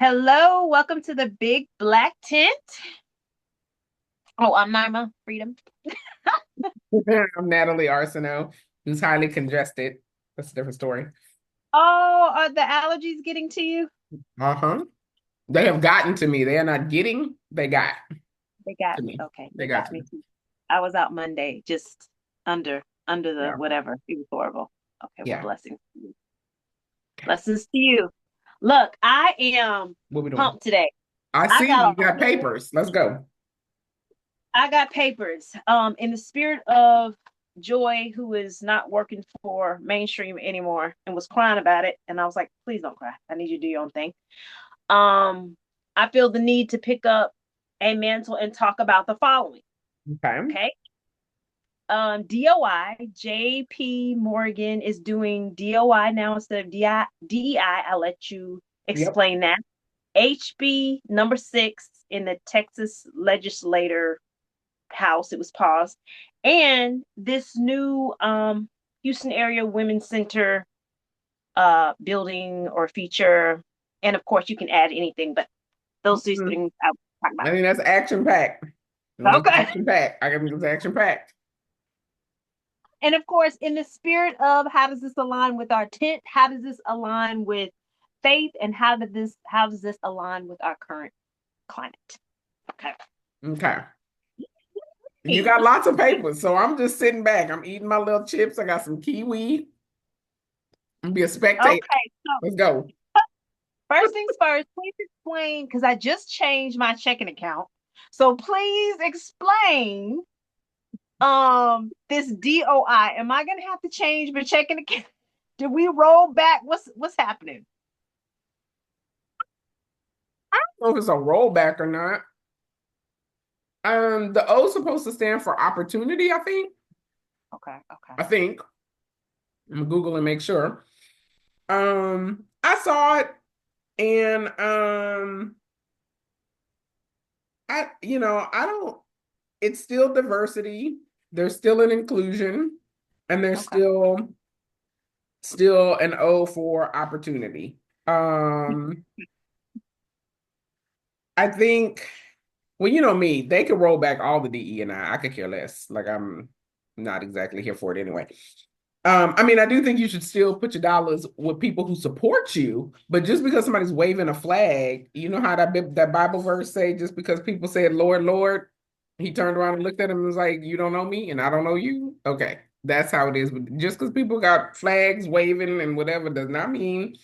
Hello, welcome to the Big Black Tent. Oh, I'm Naima Freedom. I'm Natalie Arsenault, who's highly congested. That's a different story. Oh, are the allergies getting to you? Uh-huh. They have gotten to me. They are not getting, they got They got to me. me. Okay, They they got got to me me. too. I was out Monday, just under the Yeah. whatever. It was horrible. Okay, well, Yeah. blessings. To you. Blessings to you. Look, I am What we doing? pumped today. I I see you got a got whole, papers. Let's go. I got papers. In the spirit of Joy, who is not working for mainstream anymore and was crying about it, and I was like, please don't cry. I need you to do your own thing. um, I feel the need to pick up a mantle and talk about the following. Okay. Okay. DOI, JP Morgan is doing DOI now instead of DEI. I'll let you Yep. explain that. HB number 6 in the Texas legislator house, it was paused. And this new Houston area women's center building or feature. And of course, you can add anything, but those two Mhm. things I was talking I about. think that's action packed. That's Okay. action packed. I can it's action packed. And of course, in the spirit of how does this align with our tent? How does this align with faith? And how does this align with our current climate? Okay. Okay. You Hey, got lots of papers, so I'm just sitting back. I'm eating my little chips. I got some kiwi. I'm be a spectator. okay. So Let's go. first things first, please explain because I just changed my checking account. So please explain this DOI. Am I gonna have to change my checking account? Did we roll back? What's happening? I don't know if it's a rollback or not. The O is supposed to stand for opportunity, I think. Okay, okay. I think. I'm gonna Google and make sure. I saw it and I don't it's still diversity. There's still an inclusion and there's Okay. still an O for opportunity. Um, I think well, you know me, they could roll back all the DE and I could care less. Like I'm not exactly here for it anyway. I mean, I do think you should still put your dollars with people who support you, but just because somebody's waving a flag, you know how that Bible verse say, just because people said, Lord, Lord, he turned around and looked at him and was like, you don't know me and I don't know you. Okay, that's how it is. But just because people got flags waving and whatever does not mean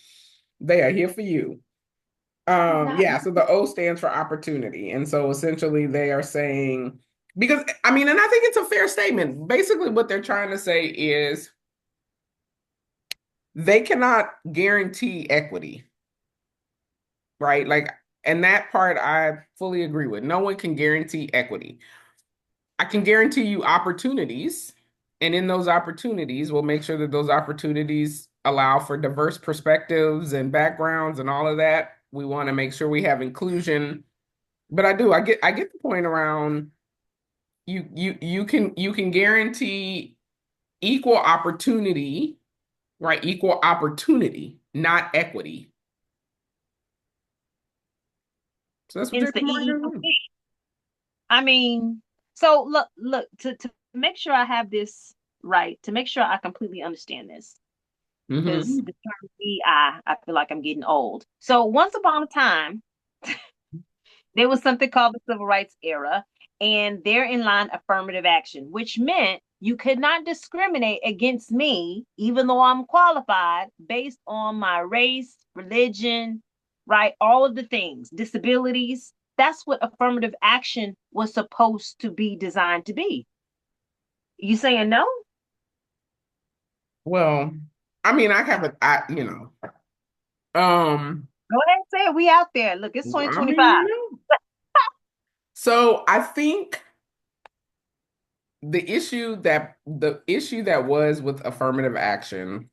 they are here for you. Not Yeah, so the O stands for opportunity. And so essentially they are saying, because I mean, and I think it's a fair statement. Basically, what they're trying to say is they cannot guarantee equity, right? Like, and that part I fully agree with. No one can guarantee equity. I can guarantee you opportunities, and in those opportunities, we'll make sure that those opportunities allow for diverse perspectives and backgrounds and all of that. We want to make sure we have inclusion. But I get the point around you can guarantee equal opportunity, right? Equal opportunity, not equity. So that's what hence the JP Morgan is doing. EE. I mean, so look to make sure I have this right, to make sure I completely understand this, because Hmm. the term EI, I feel like I'm getting old. So once upon a time, there was something called the Civil Rights Era, and therein line affirmative action, which meant you could not discriminate against me, even though I'm qualified, based on my race, religion, right? All of the things, disabilities. That's what affirmative action was supposed to be designed to be. You saying no? Well, I mean, I have um, Go ahead and say it. We out there. Look, it's I mean, 2025. so I think the issue that was with affirmative action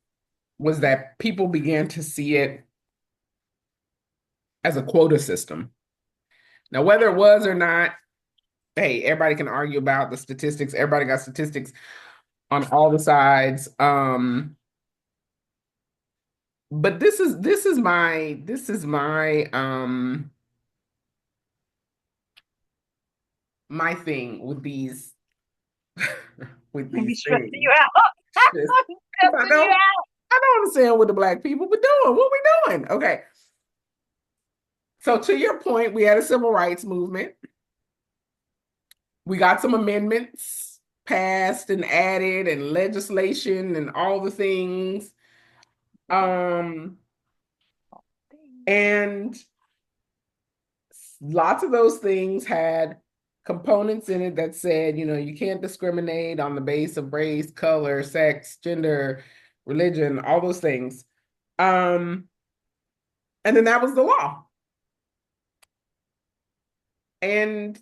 was that people began to see it as a quota system. Now, whether it was or not, hey, everybody can argue about the statistics. Everybody got statistics on all the sides. but this is my my thing with these with Maybe these stressing you things. out. Just, 'cause Stressing you out. I don't understand what the black people were doing. What we doing? Okay. So to your point, we had a civil rights movement. We got some amendments passed and added and legislation and all the things. Um, and lots of those things had components in it that said, you can't discriminate on the base of race, color, sex, gender, religion, all those things. Um, and then that was the law. And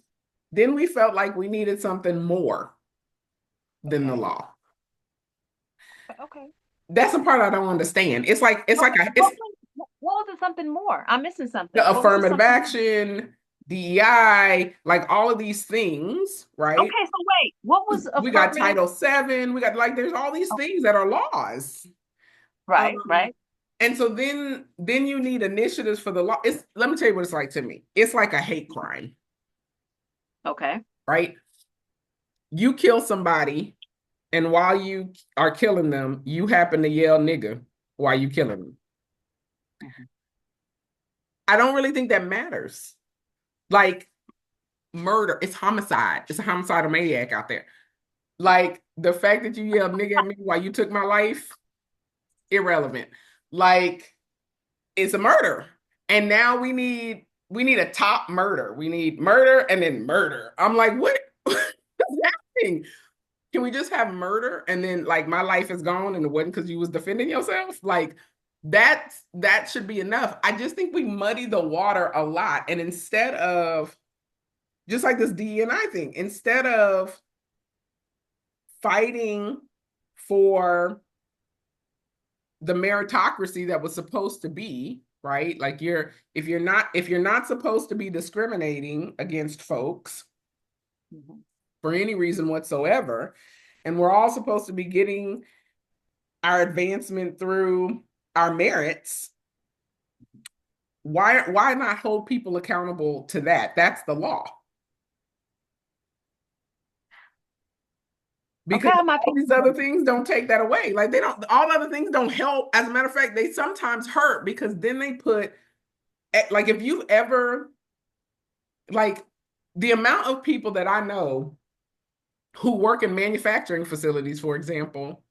then we felt like we needed something more than the Okay. law. Okay. That's the part I don't understand. It's What, like it's what was it something more? I'm missing the something. What was it affirmative something? action, DEI, like all of these things, right? Okay, so wait, what was We got affirmative? Title VII. We got like there's all these Oh, things that are laws. right, Um, right. and so then you need initiatives for the law. It's let me tell you what it's like to me. It's like a hate crime, Okay. right? You kill somebody, and while you are killing them, you happen to yell nigga while you killing them. Mhm. I don't really think that matters. Like murder, it's homicide. It's a homicidal maniac out there. Like the fact that you yelled nigga at me while you took my life, irrelevant. Like it's a murder. And now we need a top murder. We need murder and then murder. I'm like, what's happening? Can we just have murder and then like my life is gone and it wasn't because you was defending yourself? Like that should be enough. I just think we muddy the water a lot. And instead of just like this DEI thing, instead of fighting for the meritocracy that was supposed to be, right? Like if you're not supposed to be discriminating against folks Mhm. for any reason whatsoever, and we're all supposed to be getting our advancement through our merits, why not hold people accountable to that? That's the law. Okay, Because I might all pick. these other things don't take that away. Like they don't, all other things don't help. As a matter of fact, they sometimes hurt because then they put, like, if you ever, like, the amount of people that I know who work in manufacturing facilities, for example,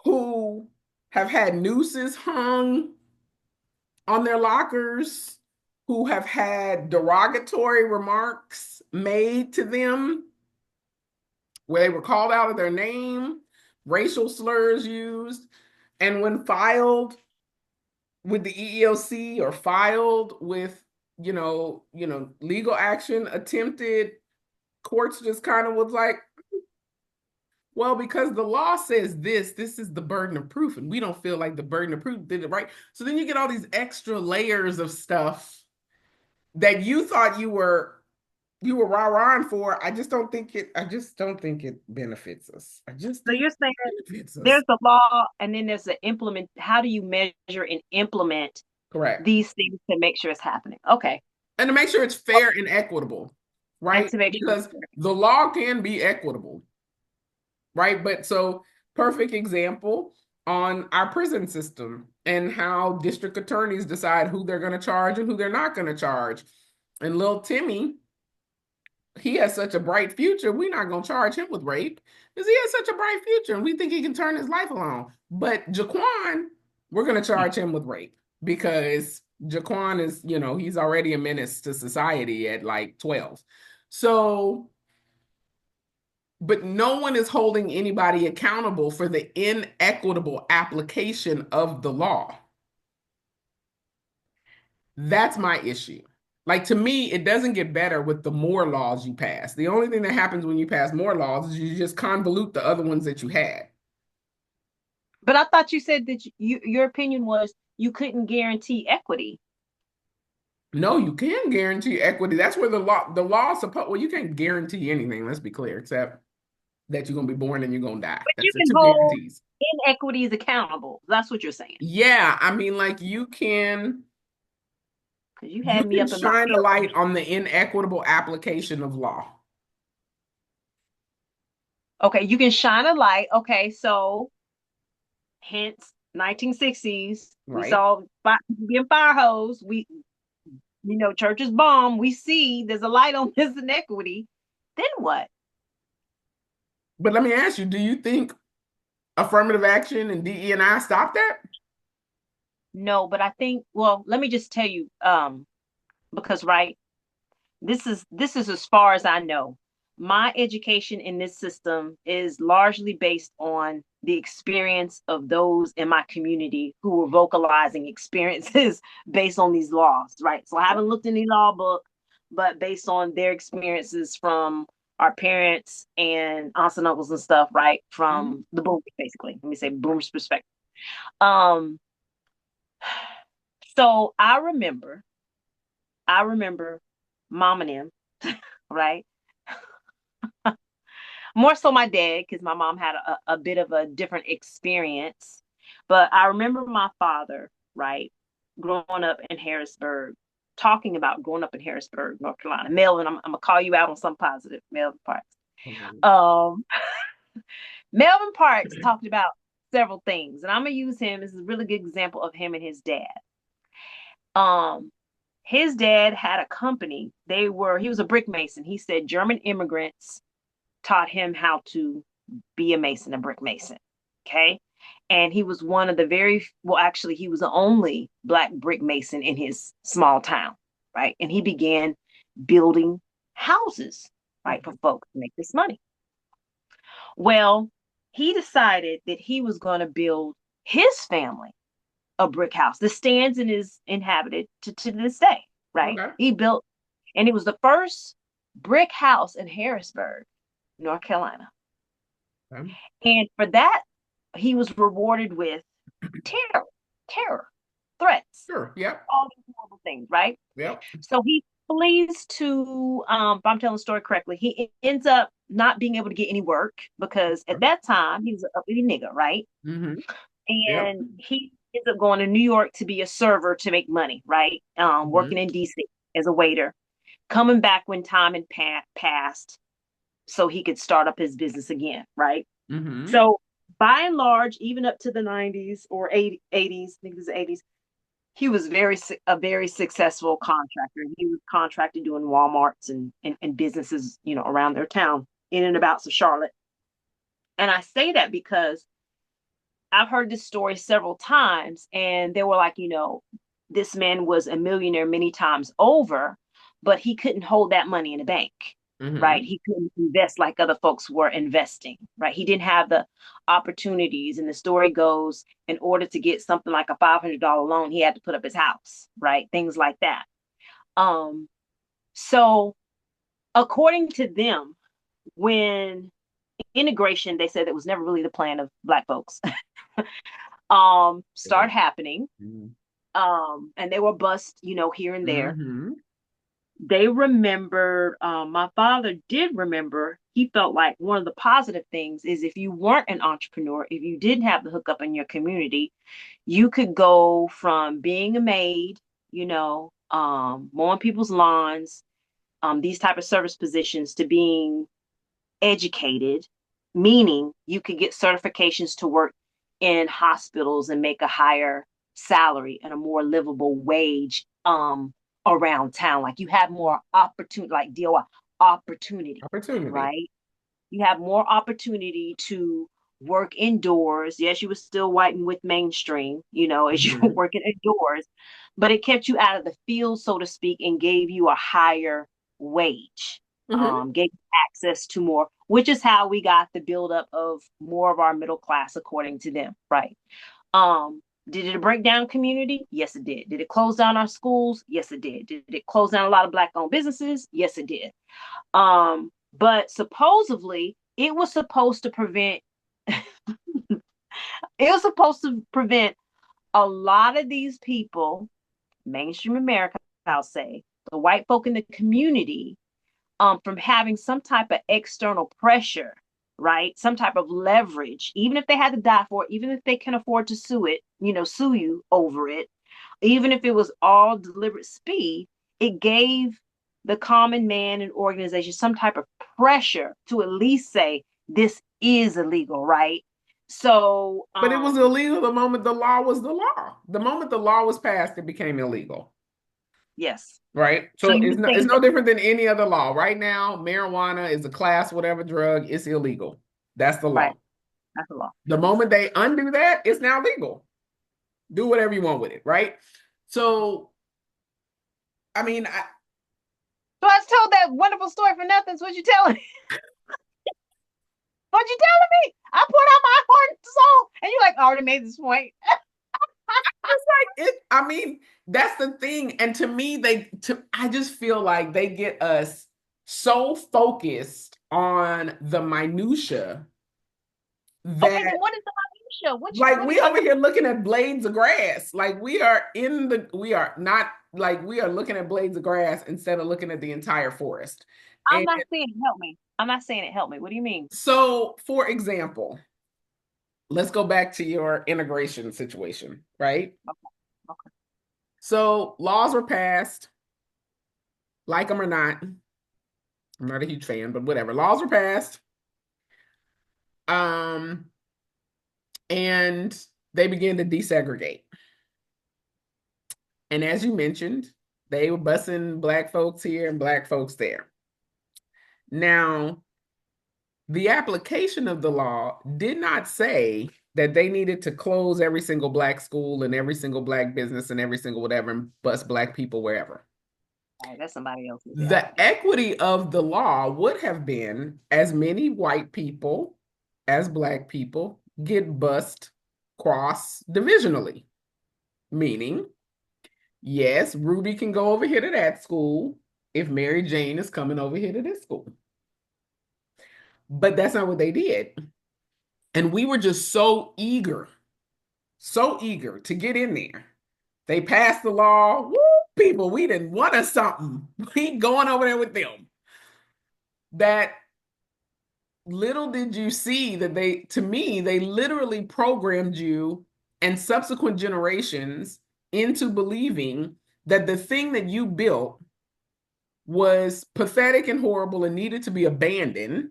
who have had nooses hung on their lockers, who have had derogatory remarks made to them where they were called out of their name, racial slurs used, and when filed with the EEOC or filed with legal action attempted, courts just kind of was like, well, because the law says this is the burden of proof, and we don't feel like the burden of proof did it right. So then you get all these extra layers of stuff that you thought you were rah-rahing for. I just don't think it benefits us. I just So don't you're saying think it benefits us. there's the law and then there's the implement. How do you measure and implement Correct. these things to make sure it's happening? Okay. And to make sure it's fair and equitable, And right? to make sure it's Because fair. the law can be equitable, right? But so, perfect example on our prison system and how district attorneys decide who they're going to charge and who they're not going to charge. And little Timmy, he has such a bright future. We're not going to charge him with rape because he has such a bright future and we think he can turn his life around. But Jaquan, we're going to charge him with rape because Jaquan is, he's already a menace to society at like 12. So, but no one is holding anybody accountable for the inequitable application of the law. That's my issue. Like to me, it doesn't get better with the more laws you pass. The only thing that happens when you pass more laws is you just convolute the other ones that you had. But I thought you said that your opinion was you couldn't guarantee equity. No, you can guarantee equity. That's where the law supposed. Well, you can't guarantee anything. Let's be clear, except. that you're gonna be born and you're gonna die. But you That's the can two hold guarantees. inequities accountable. That's what you're saying. Yeah, I mean, like Because you you had me can up in my shine a feelings. light on the inequitable application of law, Okay, you can shine a light. Okay, so hence 1960s, we right? saw being fire hose. Churches bomb. We see there's a light on this inequity. Then what? But let me ask you, do you think affirmative action and DE&I stop that? No, but I think, well, let me just tell you, because right, this is as far as I know. My education in this system is largely based on the experience of those in my community who were vocalizing experiences based on these laws, right? So I haven't looked in the law book, but based on their experiences from our parents and aunts and uncles and stuff, right? Mhm. From the boomers, basically. Let me say boomers perspective. Um, so I remember mom and them, right? More so my dad, because my mom had a bit of a different experience. But I remember my father, right, growing up in Harrisburg, talking about growing up in Harrisburg, North Carolina. Melvin, I'm gonna call you out on some positive, Melvin Parks. Mhm. Um, Melvin Parks talked about several things, and I'm gonna use him as a really good example of him and his dad. Um, his dad had a company. He was a brick mason. He said German immigrants taught him how to be a mason, a brick mason. Okay. And he was one of the well, actually, he was the only Black brick mason in his small town. Right. And he began building houses, right, for Mhm. folks to make this money. Well, he decided that he was going to build his family a brick house that stands and is inhabited to this day. Right. Okay. He built, and it was the first brick house in Harrisburg, North Carolina. Okay. And for that, he was rewarded with terror, terror, threats, Sure. Yep. all these horrible things, right? Yep. So he flees to, if I'm telling the story correctly, he ends up not being able to get any work because at that time he was an uppity nigga, right? Mm-hmm. Yep. And he ends up going to New York to be a server to make money, right? Working Mm-hmm. in DC as a waiter, coming back when time had passed so he could start up his business again, right? Mm-hmm. So by and large, even up to the 90s or 80s, I think it was the 80s, he was a very successful contractor. He was contracted doing Walmarts and businesses, around their town, in and about Charlotte. And I say that because I've heard this story several times, and they were like, this man was a millionaire many times over, but he couldn't hold that money in the bank, right? Mm-hmm. He couldn't invest like other folks were investing, right? He didn't have the opportunities. And the story goes, in order to get something like a $500 loan, he had to put up his house, right? Things like that. Um, so according to them, when integration, they said, that was never really the plan of Black folks, start happening, Mm-hmm. and they were bust, here and there. Mm-hmm. They remembered, my father did remember, he felt like one of the positive things is if you weren't an entrepreneur, if you didn't have the hookup in your community, you could go from being a maid, mowing people's lawns, these type of service positions, to being educated, meaning you could get certifications to work in hospitals and make a higher salary and a more livable wage around town. Like you have more opportunity, like DOI opportunity, Opportunity. right? You have more opportunity to work indoors. Yes, you were still white and with mainstream, as you were Mm-hmm. working indoors, but it kept you out of the field, so to speak, and gave you a higher wage, Mm-hmm. gave you access to more, which is how we got the buildup of more of our middle class, according to them, right? Um, did it break down community? Yes, it did. Did it close down our schools? Yes, it did. Did it close down a lot of Black owned businesses? Yes, it did. But supposedly it was supposed to prevent a lot of these people, mainstream America, I'll say, the white folk in the community, from having some type of external pressure right? Some type of leverage, even if they had to die for it, even if they can afford to sue it, sue you over it, even if it was all deliberate speed, it gave the common man and organization some type of pressure to at least say this is illegal, right? So, But it was illegal the moment the law was the law. The moment the law was passed, it became illegal. yes. Right? So So you it's would no, say it's that, no different than any other law. Right now, marijuana is a class whatever drug, it's illegal. That's the right? law. That's a law. The moment they undo that, it's now legal. Do whatever you want with it, right? So, I mean, So I told that wonderful story for nothing. So what you telling me? What you telling me? I put out my heart and soul, and you like already made this point. I mean, that's the thing. And to me, I just feel like they get us so focused on the minutia Okay, then that what is the minutia? like What are we you? over here looking at blades of grass. Like we are not like we are looking at blades of grass instead of looking at the entire forest. I'm And not saying it help me. I'm not saying it help me. What do you mean? so, for example, let's go back to your integration situation, right? Okay, okay. So laws were passed, like them or not. I'm not a huge fan, but whatever. Laws were passed. Um, and they began to desegregate. And as you mentioned, they were busing black folks here and black folks there. Now, the application of the law did not say that they needed to close every single black school and every single black business and every single whatever and bus black people wherever. All right, that's somebody else's. Yeah. The equity of the law would have been as many white people as black people get bused cross divisionally, meaning, yes, Ruby can go over here to that school if Mary Jane is coming over here to this school. But that's not what they did. And we were just so eager to get in there. They passed the law. Woo, people, we didn't want us something. We going over there with them. That little did you see that to me, they literally programmed you and subsequent generations into believing that the thing that you built was pathetic and horrible and needed to be abandoned,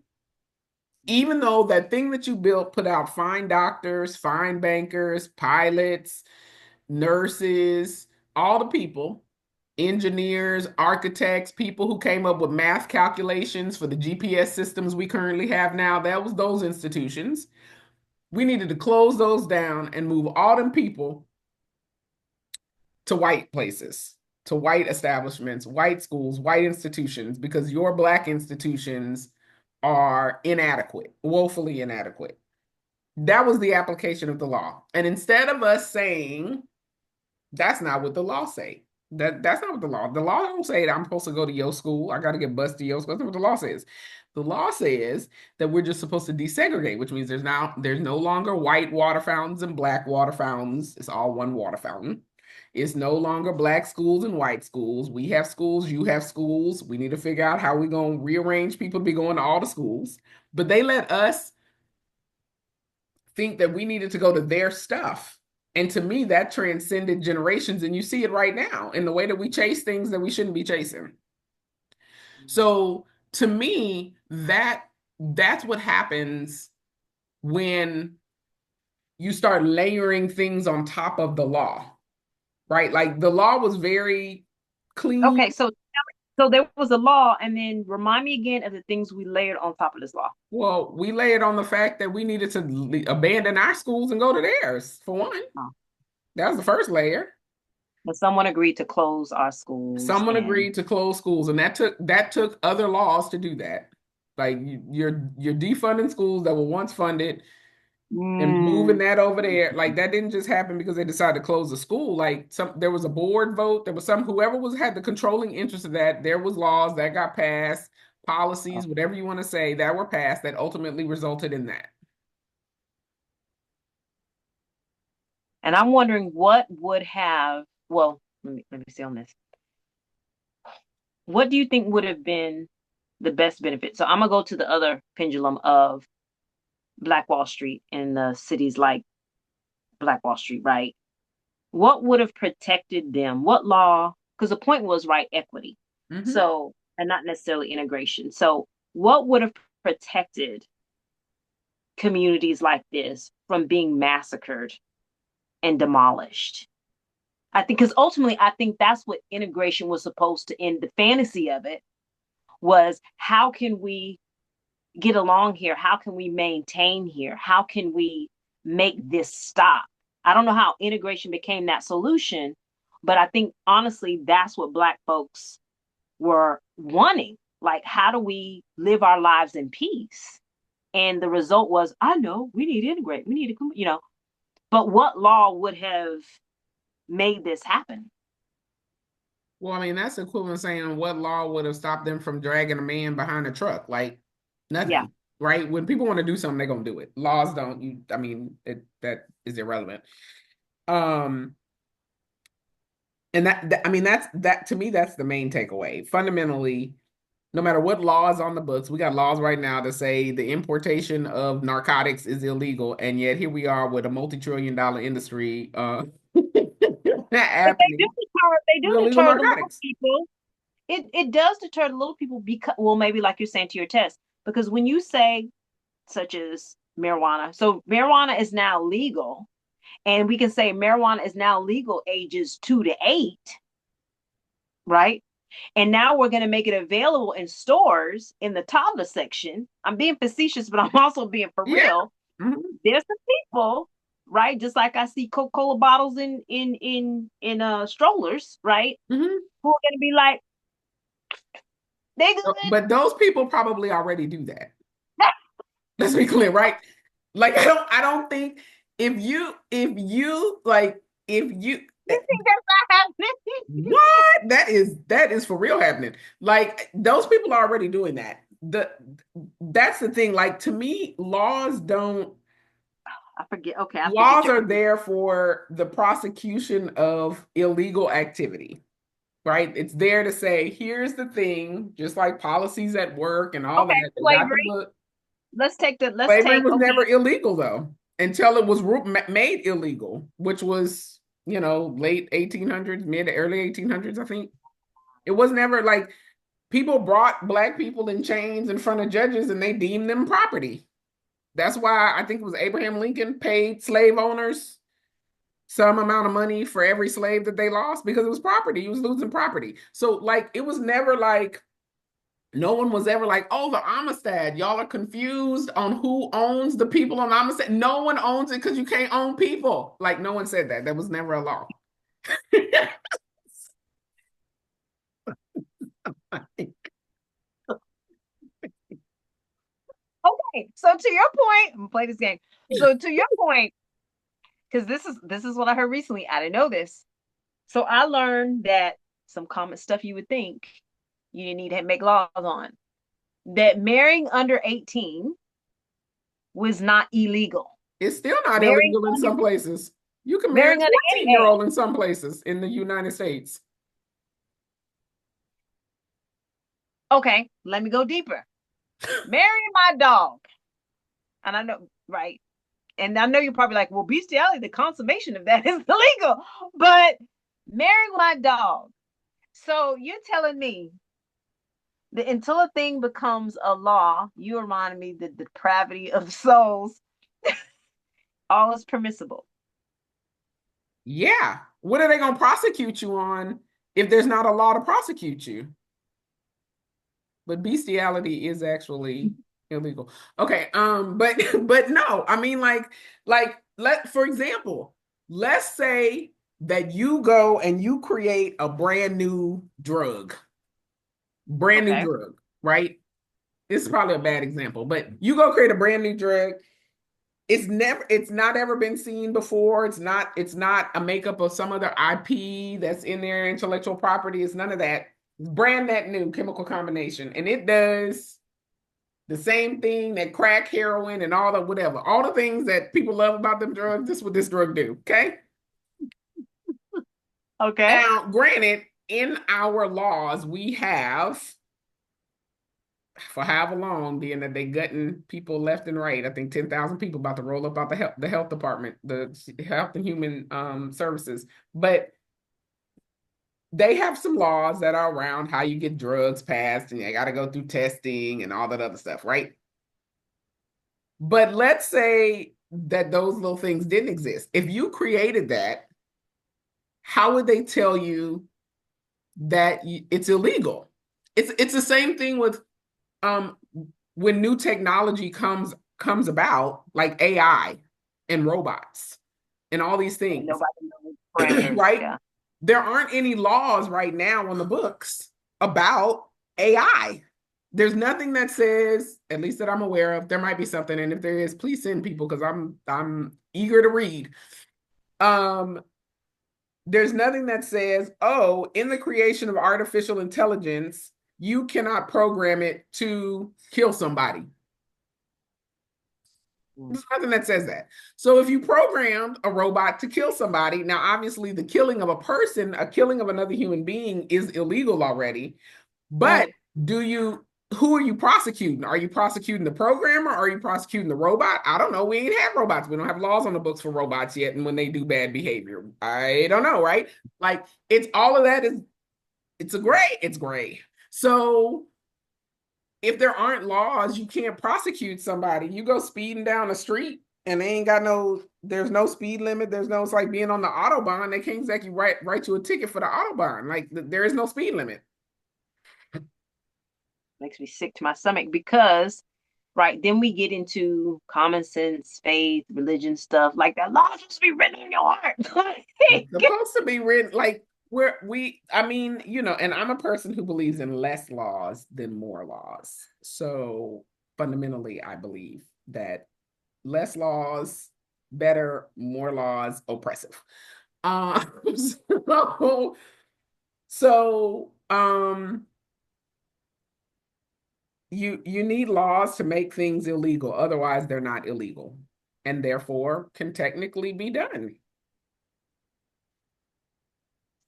even though that thing that you built put out fine doctors, fine bankers, pilots, nurses, all the people, engineers, architects, people who came up with math calculations for the GPS systems we currently have now. That was those institutions. We needed to close those down and move all them people to white places, to white establishments, white schools, white institutions, because your black institutions are inadequate, woefully inadequate. That was the application of the law. And instead of us saying, that's not what the law say. That's not what the law don't say that I'm supposed to go to your school. I got to get bused to your school. That's not what the law says. The law says that we're just supposed to desegregate, which means there's no longer white water fountains and black water fountains. It's all one water fountain. It's no longer black schools and white schools. We have schools, you have schools. We need to figure out how we're going to rearrange people to be going to all the schools. But they let us think that we needed to go to their stuff. And to me, that transcended generations. And you see it right now in the way that we chase things that we shouldn't be chasing. So to me, that's what happens when you start layering things on top of the law, right? Like the law was very clean. Okay, so there was a law, and then remind me again of the things we layered on top of this law. Well, we layered on the fact that we needed to abandon our schools and go to theirs, for one. Oh. That was the first layer. But someone agreed to close our schools, Someone and agreed to close schools, and that took other laws to do that. Like you're defunding schools that were once funded and moving mm, that over there. Like that didn't just happen because they decided to close the school. Like there was a board vote. There was whoever was had the controlling interest of that. There was laws that got passed, policies, whatever you want to say, that were passed that ultimately resulted in that. and I'm wondering what would have. Well, let me see on this. What do you think would have been the best benefit? So I'm gonna go to the other pendulum of Black Wall Street in the cities like Black Wall Street, right? What would have protected them? What law? Because the point was, right, equity. Hmm. So, and not necessarily integration. So, what would have protected communities like this from being massacred and demolished? I think because ultimately, I think that's what integration was supposed to end. The fantasy of it was, how can we get along here? How can we maintain here? How can we make this stop? I don't know how integration became that solution, but I think honestly, that's what Black folks were wanting. Like, how do we live our lives in peace? And the result was, I know we need to integrate. We need to, but what law would have made this happen? Well, I mean, that's equivalent saying what law would have stopped them from dragging a man behind a truck? Like Yeah. nothing, right? When people want to do something, they're gonna do it. Laws don't. That is irrelevant. Um, and I mean, that to me, that's the main takeaway. Fundamentally, no matter what laws on the books, we got laws right now that say the importation of narcotics is illegal, and yet here we are with a multi-trillion-dollar industry But happening they with do illegal deter the little narcotics. people. It does deter the little people because, well, maybe like you're saying to your test, because when you say, such as marijuana, so marijuana is now legal, and we can say marijuana is now legal ages 2 to 8, right? And now we're going to make it available in stores in the toddler section. I'm being facetious, but I'm also being for Yeah. real. Mhm. There's some people, right? Just like I see Coca-Cola bottles in strollers, right? Mhm. Who are going to be like, they good. But those people probably already do that. Let's be clear, right? Like I don't think if you like if you You think that's not happening? what that is for real happening. Like those people are already doing that. That's the thing. Like to me, I forget. Okay, I forget laws your. are there for the prosecution of illegal activity, right? It's there to say, here's the thing, just like policies at work and all Okay, that. They got the slavery. book. Let's Slavery take. was Okay, never illegal though, until it was made illegal, which was, late 1800s, mid to early 1800s, I think. It was never like people brought black people in chains in front of judges and they deemed them property. That's why I think it was Abraham Lincoln paid slave owners some amount of money for every slave that they lost because it was property. He was losing property. So like it was never like no one was ever like, oh, the Amistad. Y'all are confused on who owns the people on Amistad. No one owns it because you can't own people. Like no one said that. That was never a law. okay. So to your point, I'm gonna play this game. So to your point, because this is what I heard recently. I didn't know this. So I learned that some common stuff you would think you didn't need to make laws on. That marrying under 18 was not illegal. It's still not Marrying illegal in under some places. You can marry a marrying under any 14-year-old age. in some places in the United States. Okay, let me go deeper. Marrying my dog. And I know, right? And I know you're probably like, well, bestiality, the consummation of that is illegal. But marrying my dog. So you're telling me that until a thing becomes a law, you remind me the depravity of souls, all is permissible. Yeah. What are they going to prosecute you on if there's not a law to prosecute you? But bestiality is actually illegal. Okay, but but no, I mean let for example, let's say that you go and you create a brand new Okay. drug, right? This is probably a bad example, but you go create a brand new drug. It's not ever been seen before. It's not a makeup of some other IP that's in their intellectual property. It's none of that. It's brand that new chemical combination. And it does the same thing that crack, heroin, and all the whatever. All the things that people love about them drugs, this is what this drug do. Okay. Okay. Now, granted, in our laws, we have for however long, being that they gutting people left and right. I think 10,000 people about to roll up out the health department, the health and human services. But they have some laws that are around how you get drugs passed, and you got to go through testing and all that other stuff, right? But let's say that those little things didn't exist. If you created that, how would they tell you that it's illegal? It's the same thing with um when new technology comes about, like AI and robots and all these And things, nobody knows parameters. right? Yeah. There aren't any laws right now on the books about AI. There's nothing that says, at least that I'm aware of. There might be something, and if there is, please send people because I'm eager to read. Um, there's nothing that says, oh, in the creation of artificial intelligence, you cannot program it to kill somebody. Mm. There's nothing that says that. So if you programmed a robot to kill somebody, now obviously the killing of a person, a killing of another human being is illegal already. But Right. do you, who are you prosecuting? Are you prosecuting the programmer? Or are you prosecuting the robot? I don't know. We ain't have robots. We don't have laws on the books for robots yet. And when they do bad behavior, I don't know, right? Like it's all of that is it's gray. So if there aren't laws, you can't prosecute somebody. You go speeding down the street and they ain't got no, there's no speed limit. There's no, it's like being on the Autobahn. They can't exactly write you a ticket for the Autobahn. Like there is no speed limit. Makes me sick to my stomach because, right, then we get into common sense, faith, religion stuff. Like that law supposed to be written on your heart. It's supposed to be written like I mean, and I'm a person who believes in less laws than more laws. So fundamentally, I believe that less laws, better, more laws, oppressive. Um, so, so you need laws to make things illegal. Otherwise, they're not illegal, and therefore can technically be done.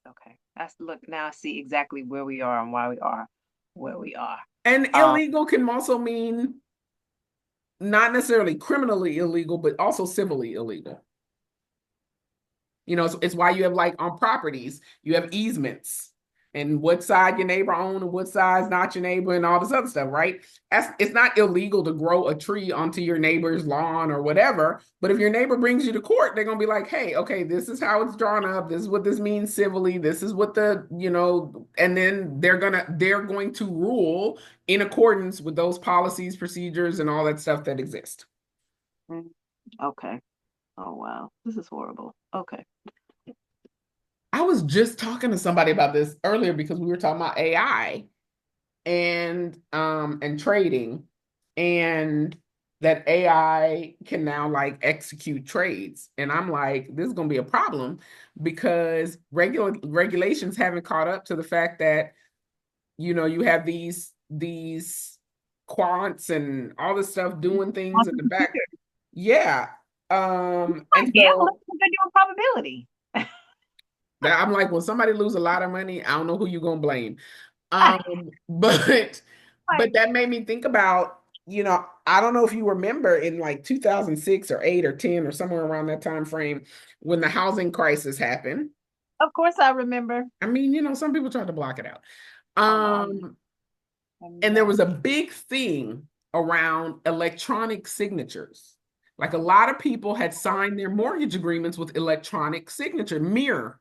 Okay. That's look now I see exactly where we are and why we are where we are. And Um, illegal can also mean not necessarily criminally illegal, but also civilly illegal. It's why you have like on properties, you have easements and what side your neighbor own and what side's not your neighbor and all this other stuff, right? It's not illegal to grow a tree onto your neighbor's lawn or whatever. But if your neighbor brings you to court, they're gonna be like, hey, okay, this is how it's drawn up. This is what this means civilly. This is what and then they're going to rule in accordance with those policies, procedures, and all that stuff that exist. mm, okay. Oh wow. This is horrible. Okay. I was just talking to somebody about this earlier because we were talking about AI and trading, and that AI can now like execute trades. And I'm like, this is gonna be a problem because regulations haven't caught up to the fact that you have these quants and all this stuff doing things in the back. Yeah. And Gamble, so they're doing probability. that I'm like, when somebody lose a lot of money, I don't know who you're gonna blame. But Like, that made me think about, I don't know if you remember in like 2006 or 8 or 10 or somewhere around that time frame when the housing crisis happened. of course I remember. I mean, some people tried to block it out. Oh no, Um, I knew and there that. was a big thing around electronic signatures. Like a lot of people had signed their mortgage agreements with electronic signature, MER,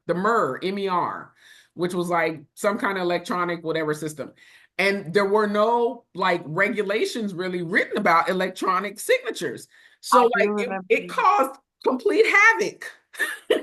which was like some kind of electronic whatever system. And there were no like regulations really written about electronic signatures. So I do like remember it caused complete havoc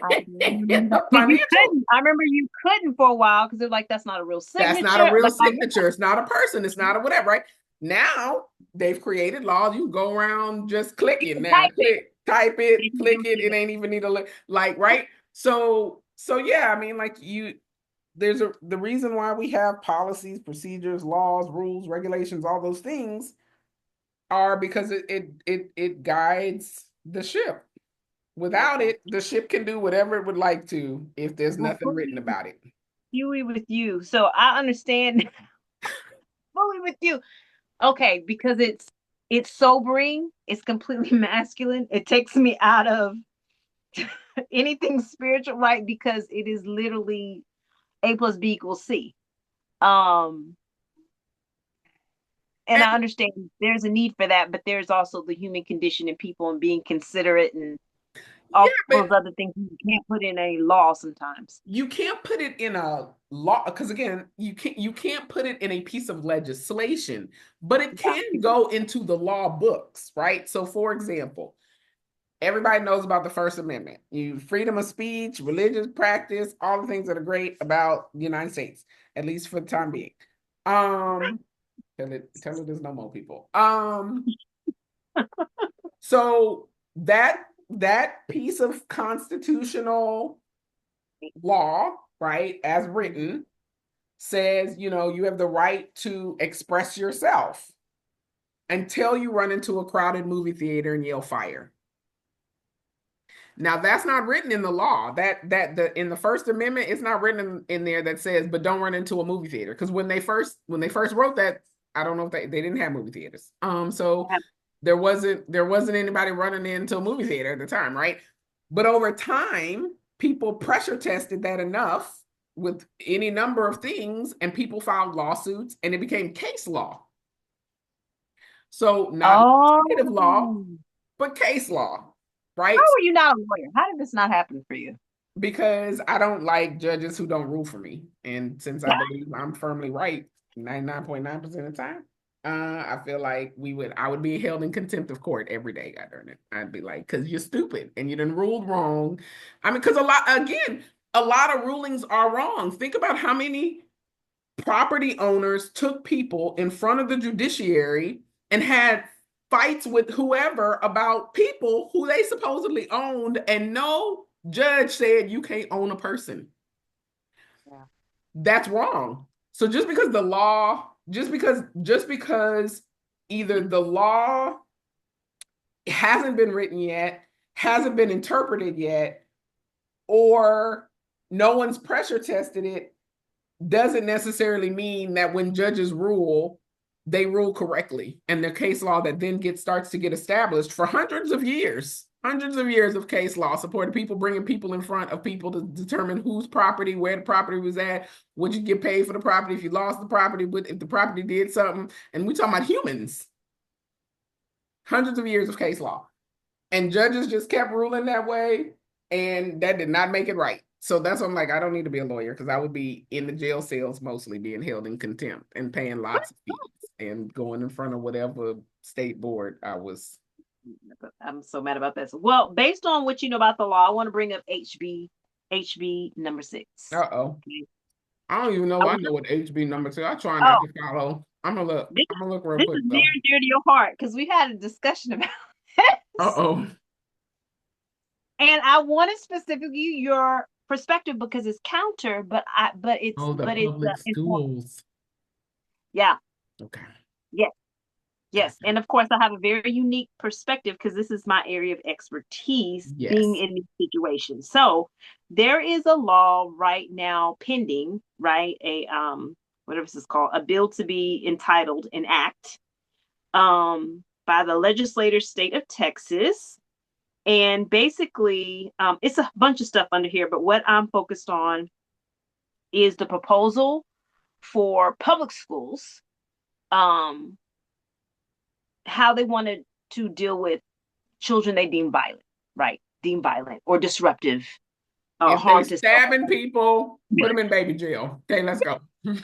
I do in remember the because you financial. couldn't. I remember you couldn't for a while because they're like, that's not a real That's not a signature. real Like I signature. It's not a person. It's not a whatever, right? Now they've created laws. You go around just you clicking can now. type it. Click, type it, And you click do it. see It that. ain't even need to look like, right? So yeah, I mean, like the reason why we have policies, procedures, laws, rules, regulations, all those things are because it guides the ship. Without Okay. it, the ship can do whatever it would like to if there's Well, nothing written about it. fully with you. So I understand fully with you. Okay, because it's sobering, it's completely masculine. It takes me out of anything spiritual, right? Because it is literally A plus B equals C. Um, and And I understand there's a need for that, but there's also the human condition in people and being considerate and yeah, all but those other things you can't put in a law sometimes. you can't put it in a law because again, you can't put it in a piece of legislation, but it Yeah. can go into the law books, right? So for example, everybody knows about the First Amendment. You freedom of speech, religious practice, all the things that are great about the United States, at least for the time being. Um, tell it there's no more people. So that piece of constitutional law, right, as written, says, you have the right to express yourself until you run into a crowded movie theater and yell fire. Now that's not written in the law. That in the First Amendment, it's not written in there that says, but don't run into a movie theater. Because when they first wrote that, I don't know if they didn't have movie theaters. So there wasn't anybody running into a movie theater at the time, right? But over time, people pressure tested that enough with any number of things, and people filed lawsuits, and it became case law. So not legislative law, Oh, but case law, how right? are you not a lawyer? How did this not happen for you? Because I don't like judges who don't rule for me. And since I believe I'm firmly right 99.9% of the time, I feel like I would be held in contempt of court every day. God darn it. I'd be like, because you're stupid and you done ruled wrong. I mean, because a lot of rulings are wrong. Think about how many property owners took people in front of the judiciary and had fights with whoever about people who they supposedly owned, and no judge said you can't own a person. Yeah. That's wrong. So just because either the law hasn't been written yet, hasn't been interpreted yet, or no one's pressure tested it, doesn't necessarily mean that when judges rule, they rule correctly. And the case law that then starts to get established for hundreds of years of case law supported people bringing people in front of people to determine whose property, where the property was at, would you get paid for the property if you lost the property, if the property did something. And we're talking about humans, hundreds of years of case law. And judges just kept ruling that way, and that did not make it right. So that's why I'm like, I don't need to be a lawyer because I would be in the jail cells mostly being held in contempt and paying lots of fees and going in front of whatever state board I was. I'm so mad about this. Well, based on what you know about the law, I want to bring up HB number 6. Uh-oh. Okay. I don't even I know I want know what HB number two. I try not oh, to follow. I'm gonna look. this I'm gonna look real this quick is near though. and dear to your heart because we had a discussion about this. Uh-oh. And I wanted specifically your perspective because it's counter, but it's Oh, the public important. schools. Yeah, Okay. yes, yes. Gotcha. And of course, I have a very unique perspective because this is my area of expertise being Yes. in these situations. So there is a law right now pending, right? Whatever this is called, a bill to be entitled an act by the legislator state of Texas. And basically, it's a bunch of stuff under here, but what I'm focused on is the proposal for public schools, um, how they wanted to deal with children they deem violent, right? Deem violent or disruptive, If they harm to self. stabbing people, put them in baby jail. Okay, let's go. Right,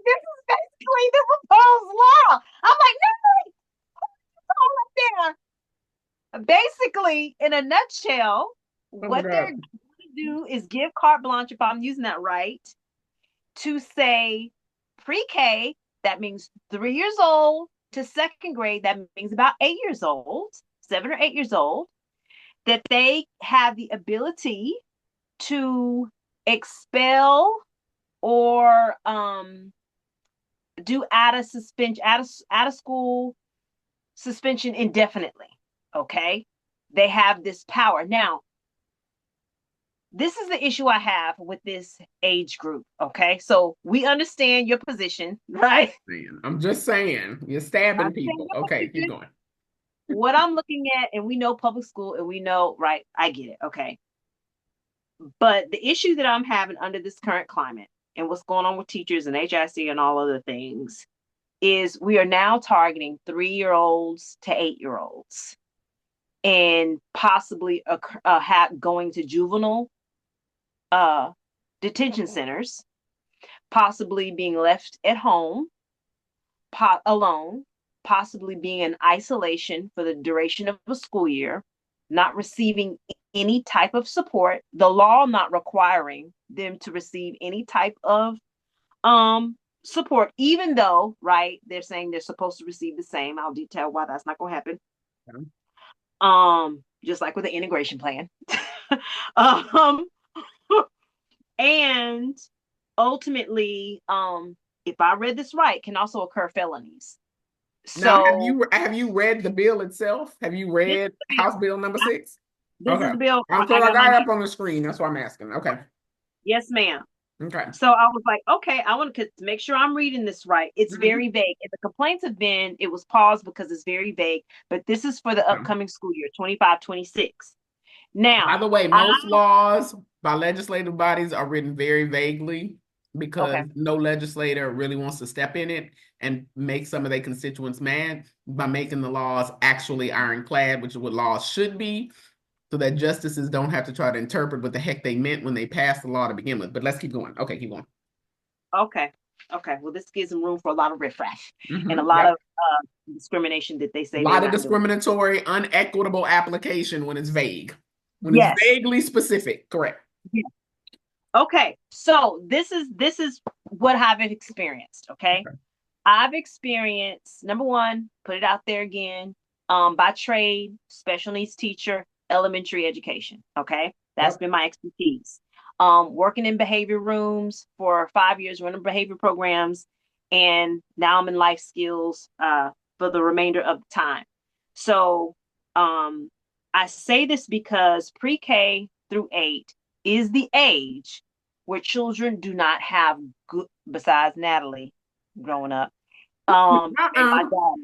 this is basically the proposed law. I'm like, no, hold up there. Basically, in a nutshell, Oh my what they're God. going to do is give carte blanche, if I'm using that right, to say pre-K, that means 3 years old, to second grade, that means about 8 years old, 7 or 8 years old, that they have the ability to expel or do out of suspension, out of school suspension indefinitely. Okay, they have this power now. this is the issue I have with this age group. Okay. So we understand your position, right? Man, I'm just saying, you're I stabbing understand people. your Okay, keep position. going. What I'm looking at, and we know public school and we know, right? I get it. Okay. But the issue that I'm having under this current climate and what's going on with teachers and HIC and all other things is we are now targeting 3-year-olds to 8-year-olds and possibly going to juvenile uh, detention centers, possibly being left at home alone, possibly being in isolation for the duration of a school year, not receiving any type of support, the law not requiring them to receive any type of support, even though, right, they're saying they're supposed to receive the same. I'll detail why that's not gonna happen. Just like with the integration plan. um, and ultimately, if I read this right, can also occur felonies. Now, So have you read the bill itself? Have you this read is the House bill. Bill number I, 6? this is Okay. the bill. Because I I got my got it notes. up on the screen. That's why I'm asking. Okay. Yes, ma'am. Okay. So I was like, okay, I want to make sure I'm reading this right. It's Mhm. very vague. And the complaints have been it was paused because it's very vague, but this is for the Okay. upcoming school year, 25-26. By Now, the way, I most laws by legislative bodies are written very vaguely because okay, no legislator really wants to step in it and make some of their constituents mad by making the laws actually ironclad, which is what laws should be, so that justices don't have to try to interpret what the heck they meant when they passed the law to begin with. But let's keep going. Okay, keep going. okay, okay. Well, this gives them room for a lot of riffraff and a lot Yep. of discrimination that they A say they're lot of not doing. discriminatory, unequitable application when it's vague, when it's Yes. vaguely specific. Correct. Yeah. Okay. So this is what I've experienced. Okay. Okay. I've experienced number one, put it out there again, by trade, special needs teacher, elementary education. Okay. That's Yep. been my expertise. Working in behavior rooms for 5 years, running behavior programs, and now I'm in life skills for the remainder of the time. So um, I say this because pre-K through 8 is the age where children do not have good, besides Natalie growing up, and my Uh-uh. daughter,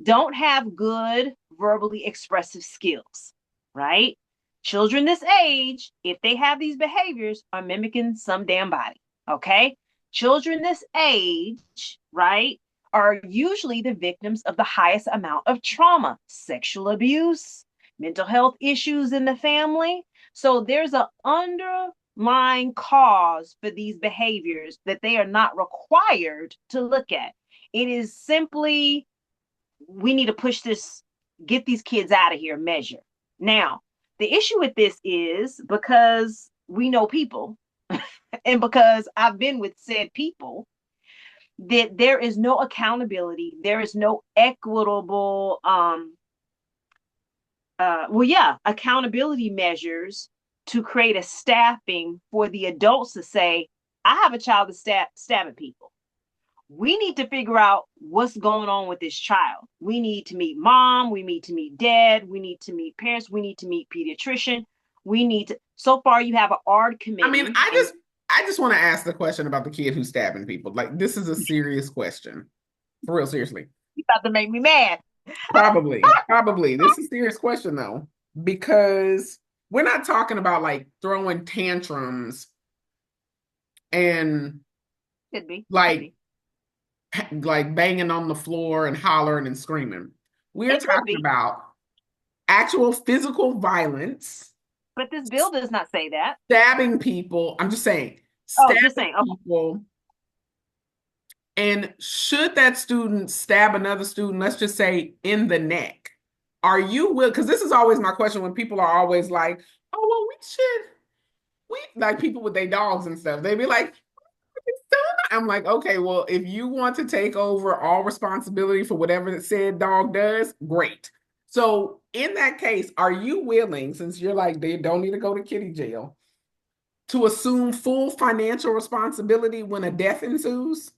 don't have good verbally expressive skills, right? Children this age, if they have these behaviors, are mimicking some damn body, okay? Children this age, right, are usually the victims of the highest amount of trauma, sexual abuse, mental health issues in the family. So there's an underlying cause for these behaviors that they are not required to look at. It is simply, we need to push this, get these kids out of here measure. Now, the issue with this is because we know people and because I've been with said people, that there is no accountability, there is no equitable accountability measures to create a staffing for the adults to say, I have a child that's stabbing people. We need to figure out what's going on with this child. We need to meet mom, we need to meet dad, we need to meet parents, we need to meet pediatrician. We need to, so far you have an ARD I mean, committee and I just want to ask the question about the kid who's stabbing people. Like, this is a serious question. For real, seriously. you about to make me mad. Probably, probably. This is a serious question though, because we're not talking about like throwing tantrums and Could be, could like be. like banging on the floor and hollering and screaming. We're It could talking be, about actual physical violence, but this bill does not say that. stabbing people. I'm just saying, Oh, just stabbing saying. Okay. people. And should that student stab another student, let's just say in the neck, are you will? Because this is always my question when people are always like, oh, well, we like people with their dogs and stuff. They be like, I'm like, okay, well, if you want to take over all responsibility for whatever that said dog does, great. So in that case, are you willing, since you're like, they don't need to go to kitty jail, to assume full financial responsibility when a death ensues?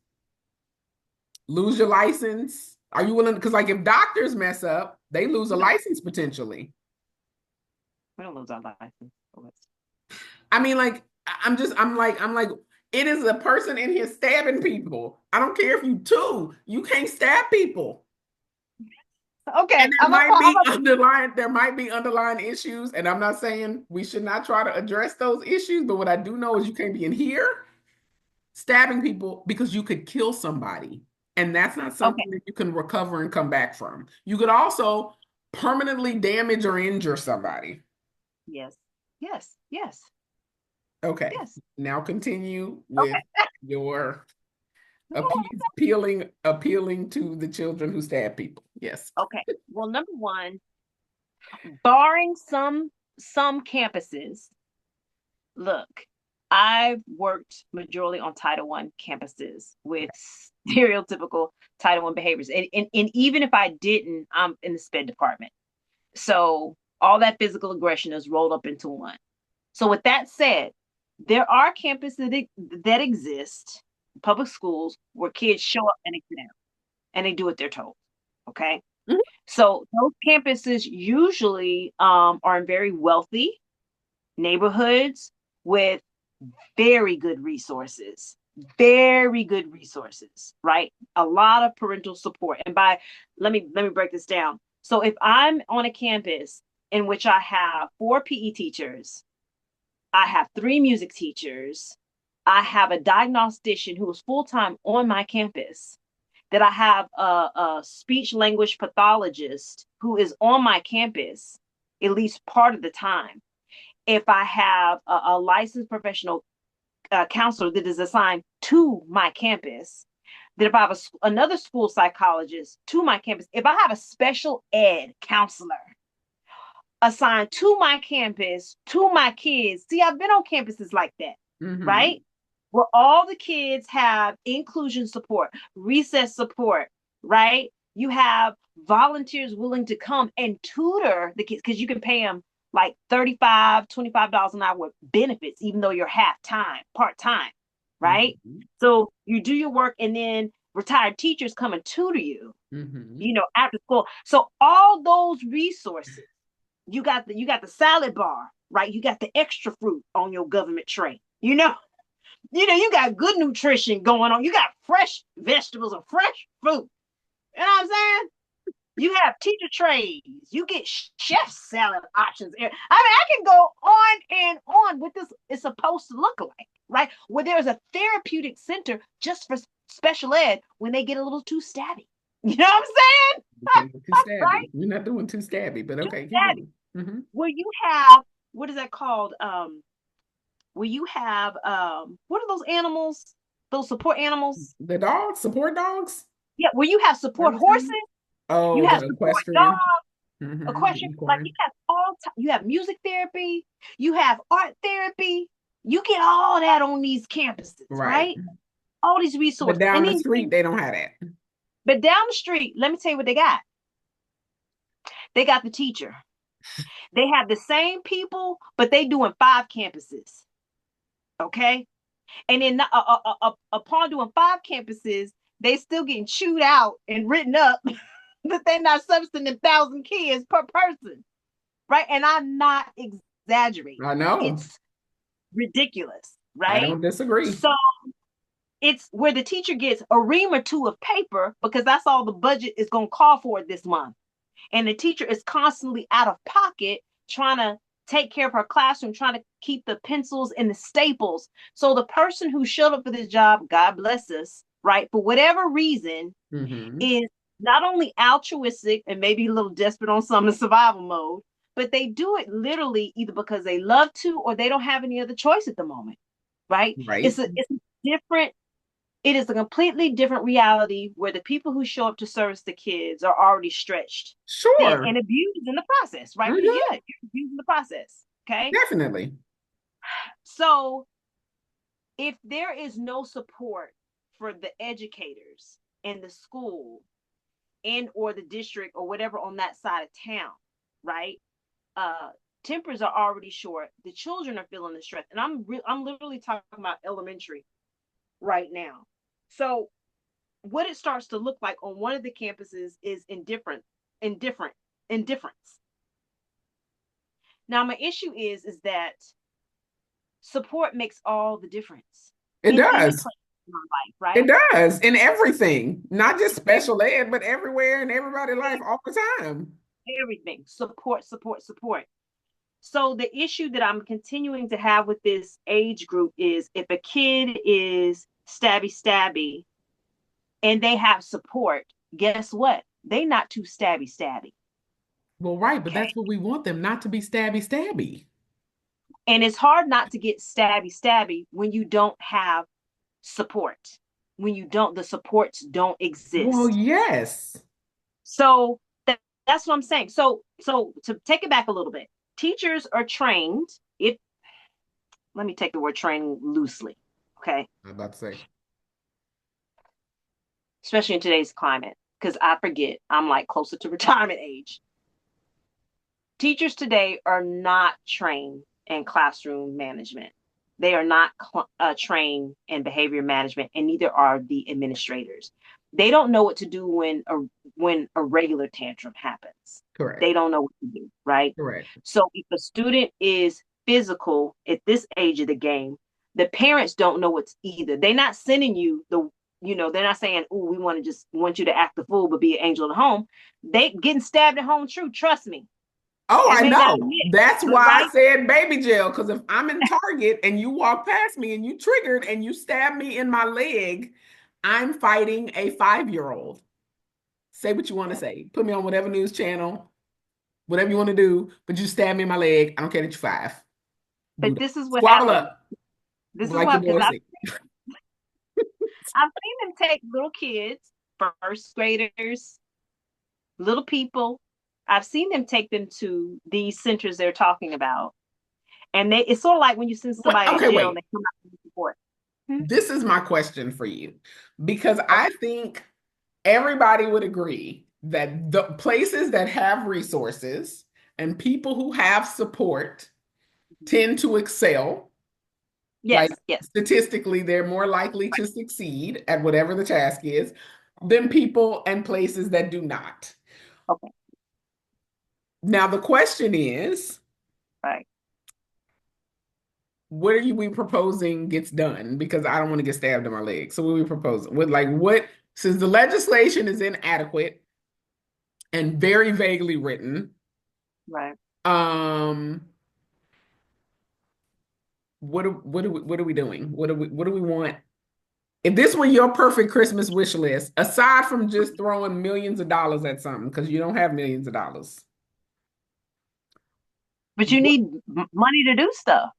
Lose your license? Are you willing? Because like if doctors mess up, they lose a license potentially. We don't lose our license. I mean, like, I'm like, it is a person in here stabbing people. I don't care if you two, you can't stab people. And Okay, I'm gonna there might be underlying issues, and I'm not saying we should not try to address those issues, but what I do know is you can't be in here stabbing people because you could kill somebody. And that's not okay. something that you can recover and come back from. You could also permanently damage or injure somebody. Yes, yes, yes, Okay. yes. Now continue with Okay, your appealing to the children who stab people. Yes. okay. Well, number one, barring some campuses, look, I've worked majorly on Title I campuses with stereotypical Title I behaviors. And even if I didn't, I'm in the SPED department. So all that physical aggression is rolled up into one. So with that said, there are campuses that exist, public schools, where kids show up and they sit down and they do what they're told. Okay. Mhm. So those campuses usually are in very wealthy neighborhoods with very good resources, right? A lot of parental support. And by let me break this down. So if I'm on a campus in which I have 4 PE teachers, I have 3 music teachers, I have a diagnostician who is full-time on my campus, that I have a speech language pathologist who is on my campus at least part of the time. If I have a licensed professional counselor that is assigned to my campus, that if I have another school psychologist to my campus, if I have a special ed counselor assigned to my campus, to my kids. See, I've been on campuses like that, Mm-hmm. right? Where all the kids have inclusion support, recess support, right? You have volunteers willing to come and tutor the kids because you can pay them like $35, $25 an hour with benefits, even though you're half time, part time, right? Mm-hmm. So you do your work and then retired teachers come and tutor you, Mm-hmm. after school. So all those resources, you got the salad bar, right? You got the extra fruit on your government tray. You got good nutrition going on. You got fresh vegetables and fresh fruit. You know what I'm saying? You have teacher trays. You get chef salad options. I mean, I can go on and on what this is supposed to look like, right? Where there's a therapeutic center just for special ed when they get a little too stabby. You know what I'm saying? Okay, too Right? stabby. You're not doing too stabby, but Too okay, keep stabby. going. Mm-hmm. Where you have, what is that called? Where you have what are those animals? Those support animals? The dogs, support dogs? Yeah, where you have That support what you're horses, saying? you Oh, have the support equestrian. dogs, Mm-hmm. The equestrian, like you equine. have you have music therapy, you have art therapy, you get all that on these campuses, Right. right? All these But resources. down And the then street, they don't have that. but down the street, let me tell you what they got. They got the teacher. They have the same people, but they doing 5 campuses. Okay. And then upon doing 5 campuses, they still getting chewed out and written up that they're not substantive 1,000 kids per person, right? And I'm not exaggerating. I know. It's ridiculous, I right? don't disagree. So it's where the teacher gets a ream or two of paper because that's all the budget is going to call for this month. And the teacher is constantly out of pocket trying to take care of her classroom, trying to keep the pencils and the staples. So the person who showed up for this job, God bless us, right, for whatever reason, Mm-hmm. is not only altruistic and maybe a little desperate on some in survival mode, but they do it literally either because they love to or they don't have any other choice at the moment, right? Right. It's a different it is a completely different reality where the people who show up to service the kids are already stretched thin Sure. and abused in the process, right? Because Mm-hmm. yeah, you're abused in the process. Okay. Definitely. So if there is no support for the educators in the school and or the district or whatever on that side of town, right? Uh tempers are already short. The children are feeling the stress. And I'm literally talking about elementary right now. So what it starts to look like on one of the campuses is indifferent, indifference. Now, my issue is that support makes all the difference It in any does. class in my life, It right? does in everything, not just Every, special ed, but everywhere in everybody's life all the time. everything. Support, support, support. So the issue that I'm continuing to have with this age group is if a kid is stabby stabby and they have support, guess what? They not too stabby stabby. Well, right, but Okay. that's what we want them not to be stabby stabby. And it's hard not to get stabby stabby when you don't have support. When you don't, the supports don't Well, exist. yes. So that's what I'm saying. So to take it back a little bit, teachers are trained. If let me take the word training loosely, okay, I'm about to say. especially in today's climate, because I forget I'm like closer to retirement age. Teachers today are not trained in classroom management. They are not trained in behavior management, and neither are the administrators. They don't know what to do when a regular tantrum happens. Correct. They don't know what to do, right? Correct. So if a student is physical at this age of the game, the parents don't know what's either. They're not sending you the, they're not saying, "Oh, we want you to act the fool, but be an angel at home." They getting stabbed at home. True, trust me. Oh, They I may not know. admit, That's but why I right, said baby jail. Because if I'm in Target and you walk past me and you triggered and you stab me in my leg, I'm fighting a 5-year-old. Say what you want to yeah. say. Put me on whatever news channel, whatever you want to do, but you stab me in my leg. I don't care that you're 5. But Buddha. this is what Squabble happens. up, This is like your what because boy said. I've seen them take little kids, first graders, little people. I've seen them take them to these centers they're talking about, and it's sort of like when you send What? somebody to Okay, jail and wait. they come out to support. Hmm? This is my question for you because I Okay. think everybody would agree that the places that have resources and people who have support tend to excel. Like Yes, yes. statistically, they're more likely to succeed at whatever the task is than people and places that do not. Okay, Now, the question is, right. what are we proposing gets done? Because I don't want to get stabbed in my leg. So what are we proposing? What, since the legislation is inadequate and very vaguely written, Right. um, what are we doing? What do we want? If this were your perfect Christmas wish list, aside from just throwing millions of dollars at something, because you don't have millions of dollars, But you what, need money to do stuff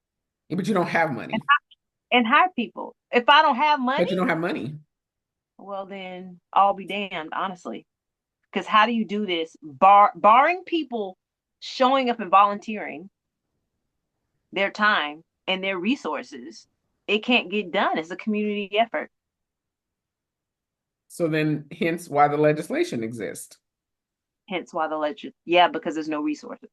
but you don't have and, money. and hire people. If I don't have money, But you don't have money. well, then I'll be damned, honestly. Because how do you do this? Barring people showing up and volunteering their time and their resources, it can't get done. It's a community effort. So then, hence why the legislation exists. Hence why the legend. Yeah, because there's no resources.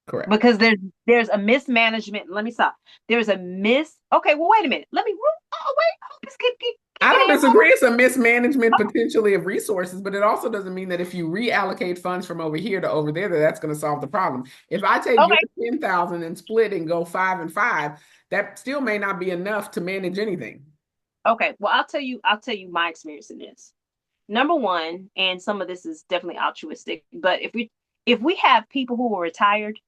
Correct. Because there's a mismanagement. Let me stop. There's a miss. Okay, well, wait a minute. Let me. Oh, wait. Let's I get don't in. disagree. It's a mismanagement potentially of resources, but it also doesn't mean that if you reallocate funds from over here to over there, that's going to solve the problem. If I take your Okay. 10,000 and split and go 5 and 5, that still may not be enough to manage anything. Okay. Well, I'll tell you my experience in this. Number one, and some of this is definitely altruistic, but if we have people who are retired,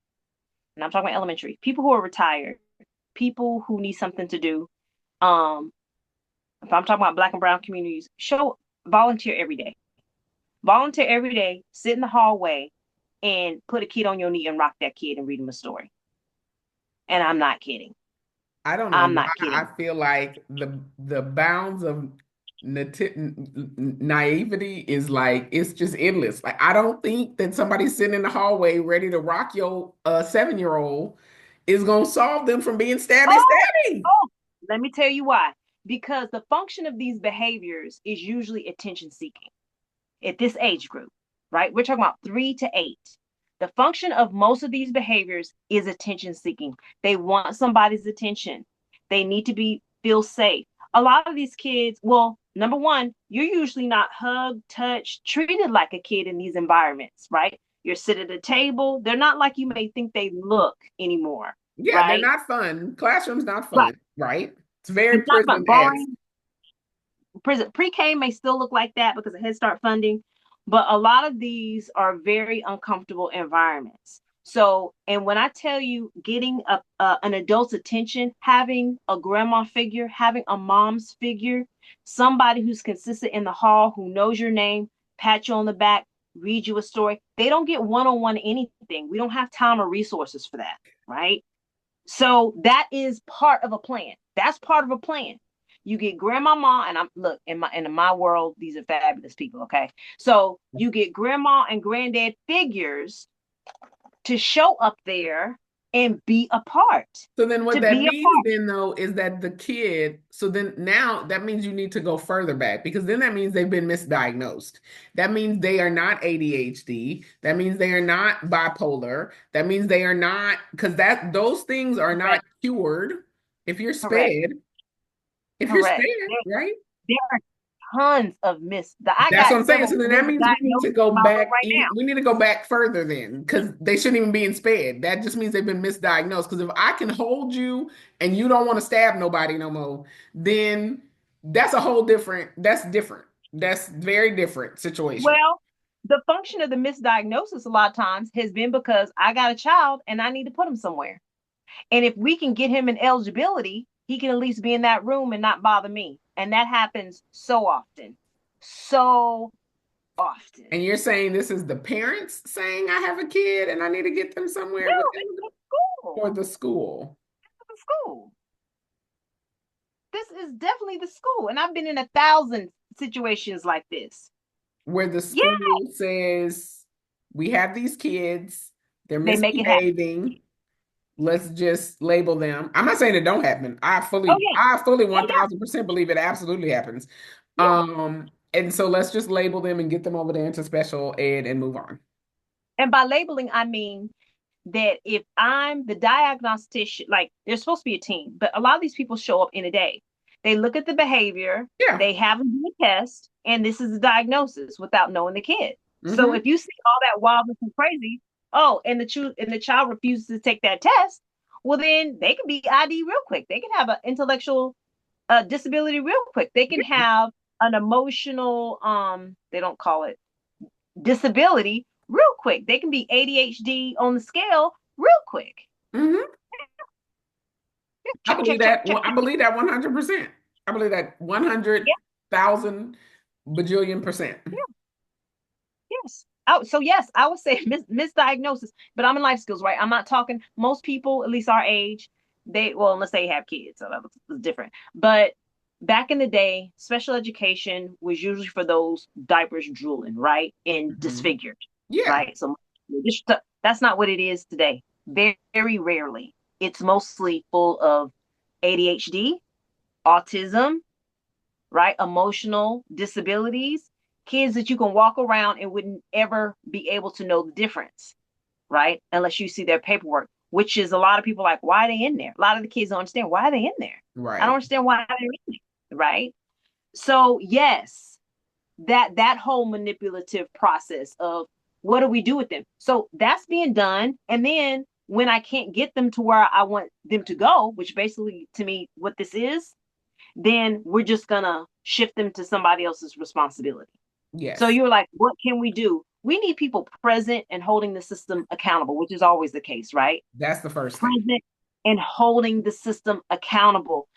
and I'm talking about elementary, people who are retired, people who need something to do, um, if I'm talking about black and brown communities, volunteer every day. Volunteer every day, sit in the hallway and put a kid on your knee and rock that kid and read him a story. And I'm not kidding. I don't know I'm why not I kidding. feel like the bounds of naivety is like it's just endless. Like I don't think that somebody sitting in the hallway ready to rock your 7-year-old is gonna solve them from being stabby Oh, stabby. oh, let me tell you why. Because the function of these behaviors is usually attention seeking at this age group, right? We're talking about 3 to 8. The function of most of these behaviors is attention seeking. They want somebody's attention. They need to feel safe. A lot of these kids, well, number one, you're usually not hugged, touched, treated like a kid in these environments, right? You're sitting at a table. They're not like you may think they look anymore. Yeah, they're right? not fun. Classroom's not Right. fun, right? It's very It's not fun. prison-esque. Boring. Prison pre-K may still look like that because of Head Start funding, but a lot of these are very uncomfortable environments. So, and when I tell you getting an adult's attention, having a grandma figure, having a mom's figure, somebody who's consistent in the hall, who knows your name, pat you on the back, read you a story. They don't get one-on-one anything. We don't have time or resources for that, right? So that is part of a plan. That's part of a plan. You get grandmama, and I'm look in my world, these are fabulous people. Okay, so you get grandma and granddad figures to show up there and be a part. So then what To that be a means part. then though is that the kid, so then now that means you need to go further back because then that means they've been misdiagnosed. That means they are not ADHD. That means they are not bipolar. That means they are not because that those things are Correct. not cured if you're Correct. sped. If you're Correct. sped, right? There are tons of I That's what got I'm saying. several So then that means we need to misdiagnoses go in my room back. right now. We need to go back further then, because they shouldn't even be in sped. That just means they've been misdiagnosed. Because if I can hold you and you don't want to stab nobody no more, then that's a whole different. That's different. That's very different situation. Well, the function of the misdiagnosis a lot of times has been because I got a child and I need to put him somewhere. And if we can get him an eligibility, he can at least be in that room and not bother me. And that happens so often. So often. And you're saying this is the parents saying I have a kid and I need to get them somewhere No, within it's the, the or school. the school It's the school. This is definitely the school. And I've been in 1,000 situations like this. where the Yeah, school says we have these kids, they're they make it happen. misbehaving. Let's just label them. I'm not saying it don't happen. Oh, yeah. I fully Oh, yeah. 1000% believe it absolutely happens. Yeah. And so let's just label them and get them over there into special ed and move on. And by labeling, I mean that if I'm the diagnostician, like there's supposed to be a team, but a lot of these people show up in a day. They look at the behavior, Yeah. they have them do a test, and this is the diagnosis without knowing the kid. So Mm-hmm. if you see all that wildness and crazy, oh, and the child refuses to take that test, well then they can be ID real quick. They can have an intellectual disability real quick. They can have an emotional they don't call it disability real quick. They can be ADHD on the scale real quick. Mm-hmm. I Check, believe check, check, that. check. I believe that 100%. I believe that Yeah, 100,000 bajillion percent. yeah, yes. Oh, so yes, I would say misdiagnosis, but I'm in life skills, right? I'm not talking most people, at least our age, they well, unless they have kids, so that was different. But back in the day, special education was usually for those diapers drooling, right? And Mhm. disfigured, Yeah. right? So that's not what it is today. Very, very rarely. It's mostly full of ADHD, autism, right? Emotional disabilities, kids that you can walk around and wouldn't ever be able to know the difference, right? Unless you see their paperwork, which is a lot of people like, why are they in there? A lot of the kids don't understand why are they in there. I don't Right. understand why they're in there, right? So yes, that whole manipulative process of what do we do with them? So that's being done, and then when I can't get them to where I want them to go, which basically to me what this is, then we're just gonna shift them to somebody else's responsibility. So Yes. you're like, what can we do? We need people present and holding the system accountable, which is always the case, right? That's the first thing. Present and holding the system accountable.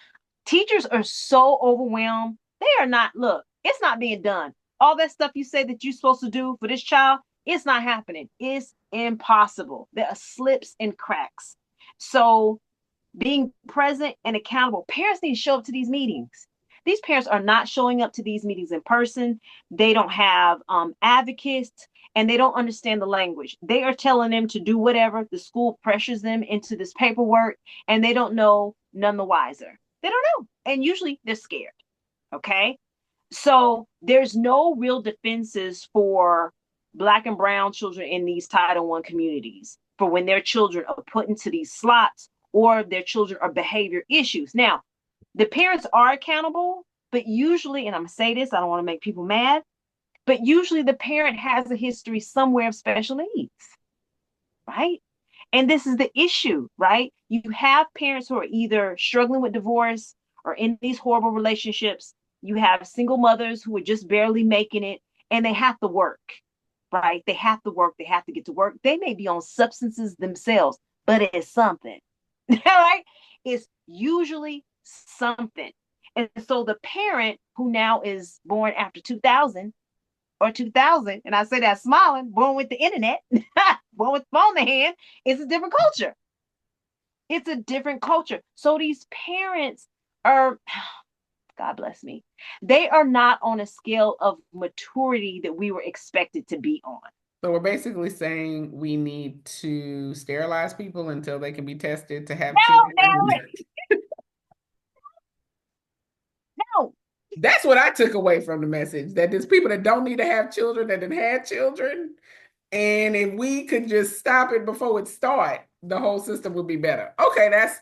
Teachers are so overwhelmed. They are not, look, it's not being done. All that stuff you say that you're supposed to do for this child, it's not happening. It's impossible. There are slips and cracks. So being present and accountable. Parents need to show up to these meetings. These parents are not showing up to these meetings in person. They don't have advocates and they don't understand the language. They are telling them to do whatever. The school pressures them into this paperwork and they don't know none the wiser. They don't know. And usually they're scared. Okay. So there's no real defenses for Black and brown children in these Title One communities for when their children are put into these slots or their children are behavior issues. Now, the parents are accountable, but usually, and I'm gonna say this, I don't want to make people mad, but usually the parent has a history somewhere of special needs, right? And this is the issue, right? You have parents who are either struggling with divorce or in these horrible relationships. You have single mothers who are just barely making it and they have to work, right? They have to work. They have to get to work. They may be on substances themselves, but it's something, right? It's usually something. And so the parent who now is born after 2000 or 2000, and I say that smiling, born with the internet, born with the phone in the hand, it's a different culture. It's a different culture. So these parents are, God bless me, they are not on a scale of maturity that we were expected to be on. So we're basically saying we need to sterilize people until they can be tested to have No, children. no, no. That's what I took away from the message, that there's people that don't need to have children that have had children. And if we could just stop it before it starts, the whole system would be better. Okay, that's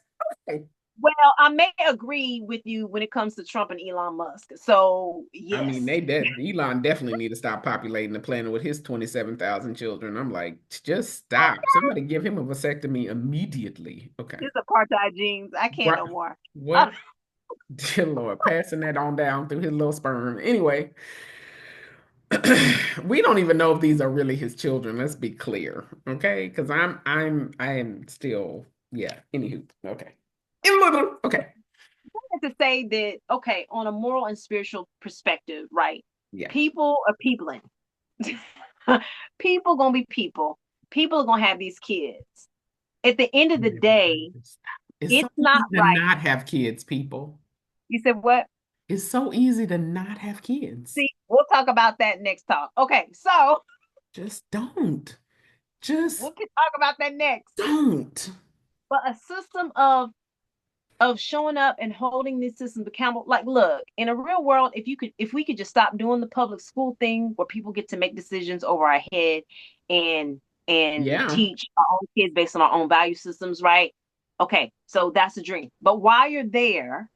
okay. Well, I may agree with you when it comes to Trump and Elon Musk. So I mean, yes, they Elon definitely need to stop populating the planet with his 27,000 children. I'm like, just stop. Somebody give him a vasectomy immediately. Okay. it's apartheid genes. I can't Right. no more. What? Dear Lord, passing that on down through his little sperm. Anyway, we don't even know if these are really his children. Let's be clear, okay? Because I am still, yeah. Anywho, okay. Okay. To say that, okay, on a moral and spiritual perspective, right? Yeah. People are peopling. People gonna be people. People are gonna have these kids. At the end of the day, It's so it's not easy to right. not have kids, people. You said what? It's so easy to not have kids. See, we'll talk about that next talk. Okay, so Just don't. Just we'll talk about that next. don't. But a system of showing up and holding these systems accountable. Like, look, in a real world, if we could just stop doing the public school thing where people get to make decisions over our head and Yeah. teach our own kids based on our own value systems, right? Okay, so that's a dream. But while you're there,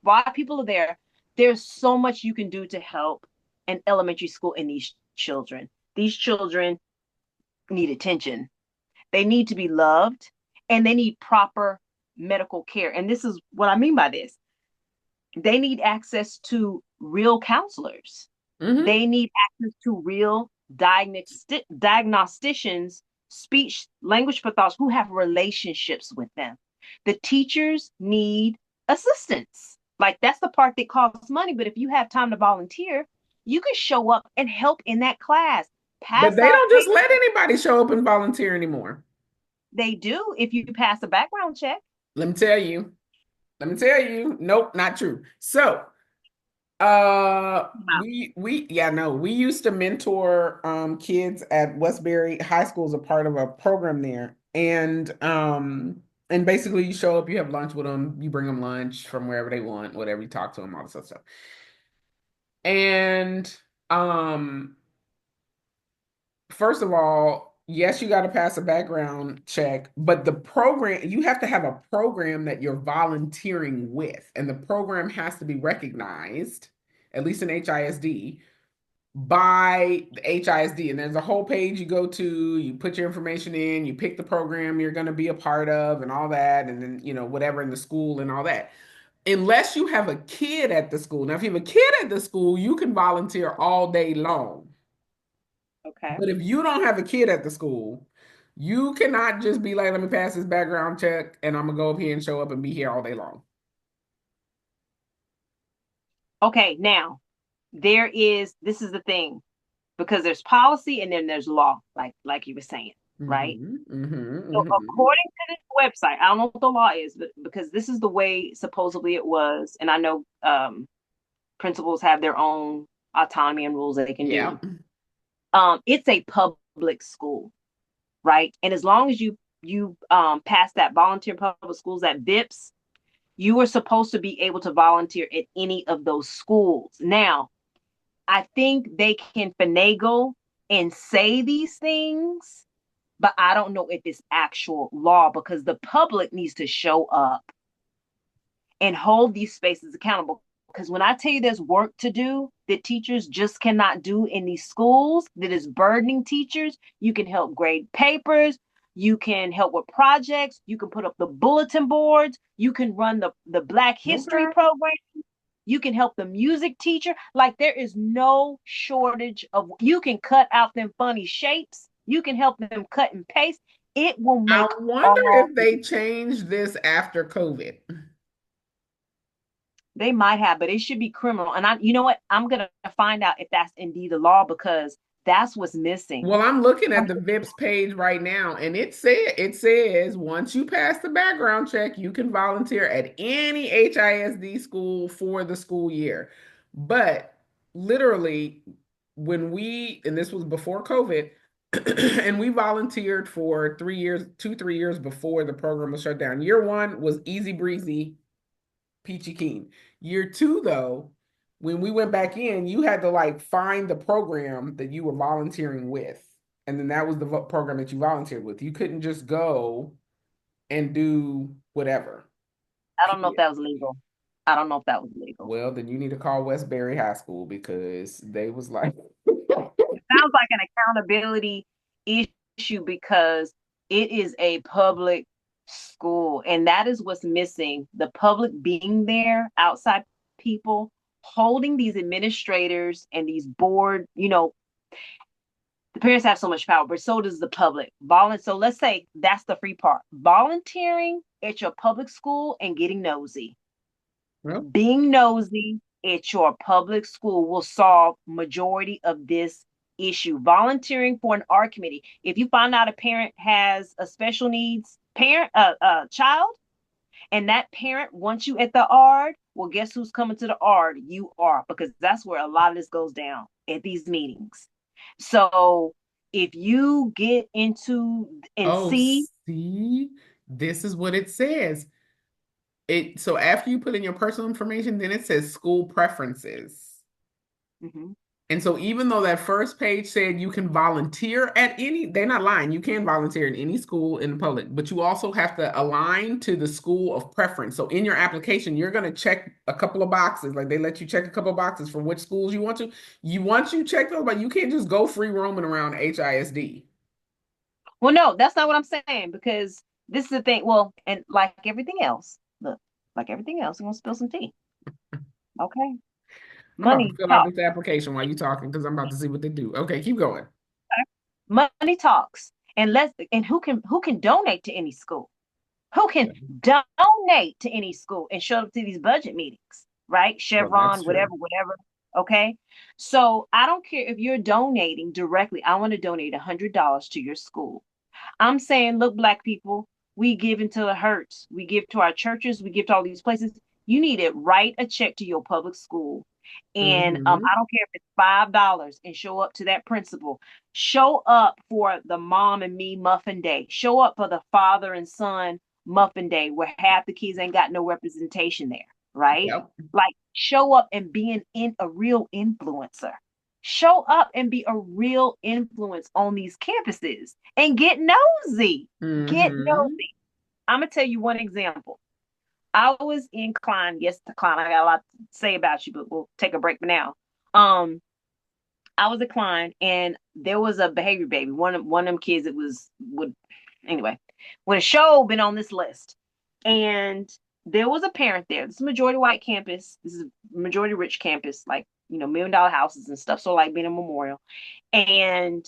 while people are there, there's so much you can do to help an elementary school and these children. These children need attention. They need to be loved and they need proper medical care. And this is what I mean by this. They need access to real counselors. Hmm. They need access to real diagnosticians, speech language pathologists who have relationships with them. The teachers need assistance. Like that's the part that costs money. But if you have time to volunteer, you can show up and help in that class, But pass they out don't just papers. let anybody show up and volunteer anymore. They do if you pass a background check. Let me tell you. Let me tell you. Nope, not true. So, Wow. we yeah, no, we used to mentor kids at Westbury High School as a part of a program there. And basically you show up, you have lunch with them, you bring them lunch from wherever they want, whatever, you talk to them, all this other stuff. And um first of all, yes, you got to pass a background check, but the program, you have to have a program that you're volunteering with, and the program has to be recognized, at least in HISD, by the HISD. And there's a whole page you go to, you put your information in, you pick the program you're going to be a part of, and all that, and then, whatever in the school and all that. Unless you have a kid at the school. Now, if you have a kid at the school, you can volunteer all day long. Okay. But if you don't have a kid at the school, you cannot just be like, let me pass this background check and I'm gonna go up here and show up and be here all day long. Okay. Now, this is the thing because there's policy and then there's law, like you were saying, right? Hmm. Hmm. So Hmm. according to this website, I don't know what the law is, but because this is the way supposedly it was, and I know principals have their own autonomy and rules that they can Yeah. do. It's a public school, right? And as long as you pass that volunteer public schools, that VIPS, you are supposed to be able to volunteer at any of those schools. Now, I think they can finagle and say these things, but I don't know if it's actual law because the public needs to show up and hold these spaces accountable. Because when I tell you there's work to do that teachers just cannot do in these schools that is burdening teachers, you can help grade papers, You can help with projects. You can put up the bulletin boards. You can run the Black History Okay. program. You can help the music teacher. Like there is no shortage of, you can cut out them funny shapes. You can help them cut and paste. It will I make wonder all if the they difference. changed this after COVID. They might have, but it should be criminal. And you know what? I'm gonna find out if that's indeed the law because that's what's missing. Well, I'm looking I'm at the VIPS page right now, and it says once you pass the background check, you can volunteer at any HISD school for the school year. But literally, and this was before COVID, and we volunteered for 3 years, 3 years before the program was shut down. Year one was easy breezy, peachy keen. Year two, though, when we went back in, you had to like find the program that you were volunteering with. And then that was the program that you volunteered with. You couldn't just go and do whatever. I don't know if Period. that was legal. I don't know if that was legal. Well, then you need to call Westbury High School because they was like, It sounds like an accountability issue because it is a public school, and that is what's missing. The public being there, outside people holding these administrators and these board, the parents have so much power, but so does the public. So let's say that's the free part. Volunteering at your public school and getting nosy. well, Being nosy at your public school will solve majority of this issue. Volunteering for an art committee. If you find out a parent has a special needs child, and that parent wants you at the art, well, guess who's coming to the art? You are, because that's where a lot of this goes down at these meetings. So if you get into and oh, see, see, this is what it says. So after you put in your personal information, then it says school preferences. mhm. And so even though that first page said you can volunteer at any, they're not lying. You can volunteer in any school in the public, but you also have to align to the school of preference. So in your application, you're going to check a couple of boxes. Like they let you check a couple of boxes for which schools you want to. Once you check those, but you can't just go free roaming around HISD. Well, no, that's not what I'm saying because this is the thing. Well, and like everything else, look, like everything else, I'm gonna spill some tea. Okay, I'm about to money fill out talks. this application while you're talking because I'm about to see what they do. Okay, keep going. Money talks, and who can donate to any school? Who can donate to any school and show up to these budget meetings, right? Well, that's Chevron, true. whatever, whatever. Okay. So I don't care if you're donating directly. I want to donate $100 to your school. I'm saying, look, Black people, we give until it hurts. We give to our churches. We give to all these places. You need to write a check to your public school. And Hmm. I don't care if it's $5 and show up to that principal. Show up for the mom and me muffin day. Show up for the father and son muffin day where half the kids ain't got no representation there, right? Yep. Like show up and being in a real influencer. Show up and be a real influence on these campuses and get nosy. Get Hmm. nosy. I'm gonna tell you one example. I was in Klein, yes, to Klein. I got a lot to say about you, but we'll take a break for now. Um, I was a Klein, and there was a behavior baby. One of them kids that would anyway. When a show been on this list, and there was a parent there. This is a majority white campus. This is a majority rich campus, like $1 million houses and stuff. So like being a memorial, and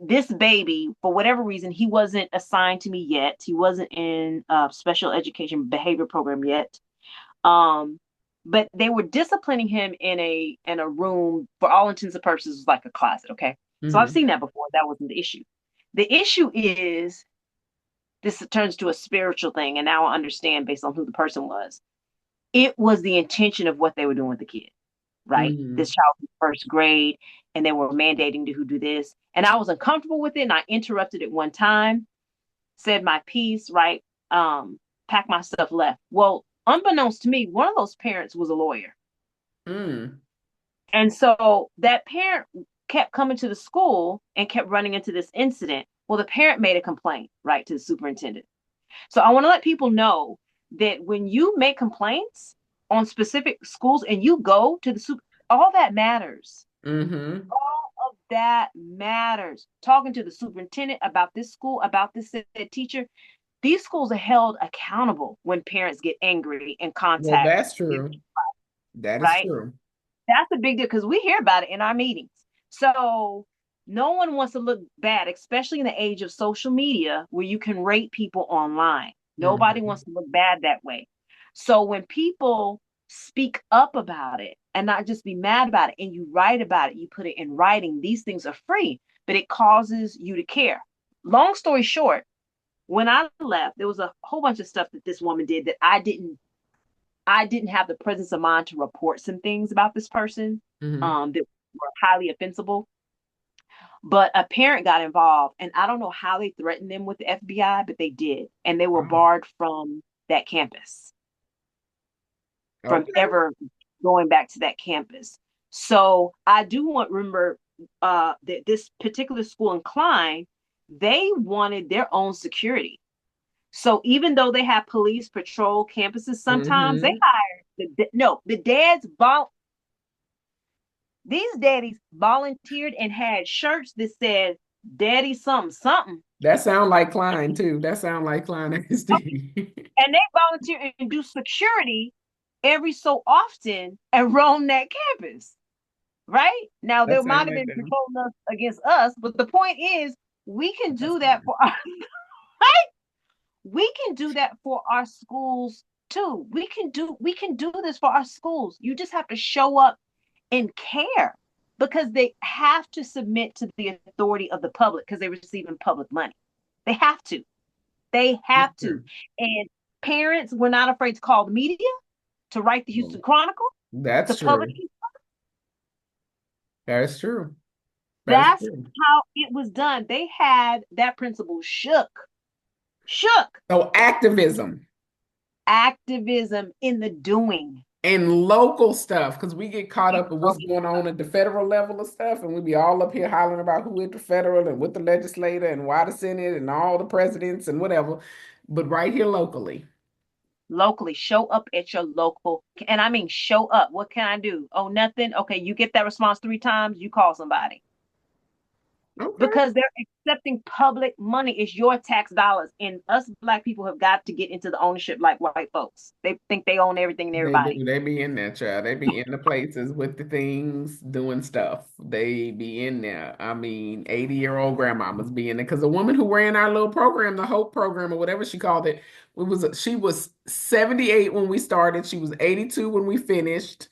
this baby, for whatever reason, he wasn't assigned to me yet. He wasn't in a special education behavior program yet. Um, but they were disciplining him in a room for all intents and purposes, like a closet. Okay, so I've Hmm. seen that before. That wasn't the issue. The issue is this turns to a spiritual thing, and now I understand based on who the person was. It was the intention of what they were doing with the kid, right? This Hmm. child was first grade, and they were mandating to who do this, and I was uncomfortable with it, and I interrupted it one time, said my piece, right? Packed my stuff, left. Well, unbeknownst to me, one of those parents was a lawyer. Hmm. And so that parent kept coming to the school and kept running into this incident. Well, the parent made a complaint, right, to the superintendent. So I want to let people know that when you make complaints on specific schools and you go to the super, all that matters. Hmm. All of that matters. Talking to the superintendent about this school, about this said teacher, these schools are held accountable when parents get angry and Well, contact that's their true. That is right? true. That's a big deal because we hear about it in our meetings. So no one wants to look bad, especially in the age of social media where you can rate people online. Nobody Mhm. wants to look bad that way. So when people speak up about it and not just be mad about it, and you write about it, you put it in writing, these things are free, but it causes you to care. Long story short, when I left, there was a whole bunch of stuff that this woman did that I didn't have the presence of mind to report some things about this person Mhm. that were highly offensible. But a parent got involved, and I don't know how they threatened them with the FBI, but they did, and they were Wow. barred from that campus, from Okay. ever going back to that campus. So I do want to remember that this particular school in Klein, they wanted their own security. So even though they have police patrol campuses, sometimes they Hmm. hire the dads these daddies volunteered and had shirts that said "Daddy something something," That sound like Klein too. That sound like Klein SD. and they volunteer and do security every so often and roam that campus. Right now, That there might sound have like been them. patrolling us against us, but the point is, we can That's do that funny. for our right. We can do that for our schools too. We can do this for our schools. You just have to show up and care because they have to submit to the authority of the public because they're receiving public money. They have to. They That's have to. true. And parents were not afraid to call the media, to write the Well, Houston Chronicle, to that's publish. true. That is true. That's That's true. how it was done. They had that principle shook So activism activism in the doing. and local stuff, because we get caught up in what's going on at the federal level of stuff, and we be all up here hollering about who at the federal and with the legislator and why the Senate and all the presidents and whatever. But right here locally. Locally, show up at your local, and I mean show up. What can I do? Oh, nothing. Okay, you get that response 3 times, you call somebody Okay. because they're accepting public money. It's your tax dollars, and us black people have got to get into the ownership like white folks. They think they own everything and They everybody. do. They be in there, child. They be in the places with the things, doing stuff. They be in there. I mean, 80-year-old grandmamas be in there. Because the woman who ran our little program, the Hope program or whatever she called it, she was 78 when we started. She was 82 when we finished.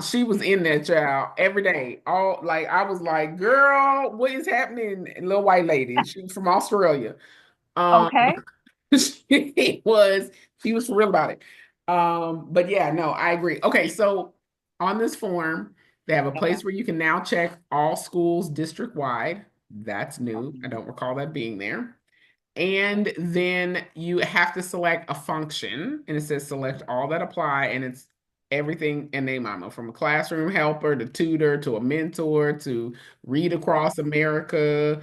She was in there, child, every day. All like I was like, girl, what is happening? And little white lady, and she was from Australia. Um, Okay. she was she was for real about it. But yeah, no, I agree. Okay, so on this form, they have a Okay. place where you can now check all schools district wide. That's new. I Okay. don't recall that being there. And then you have to select a function, and it says select all that apply, and it's everything in name mama from a classroom helper to tutor to a mentor to read Okay. across America,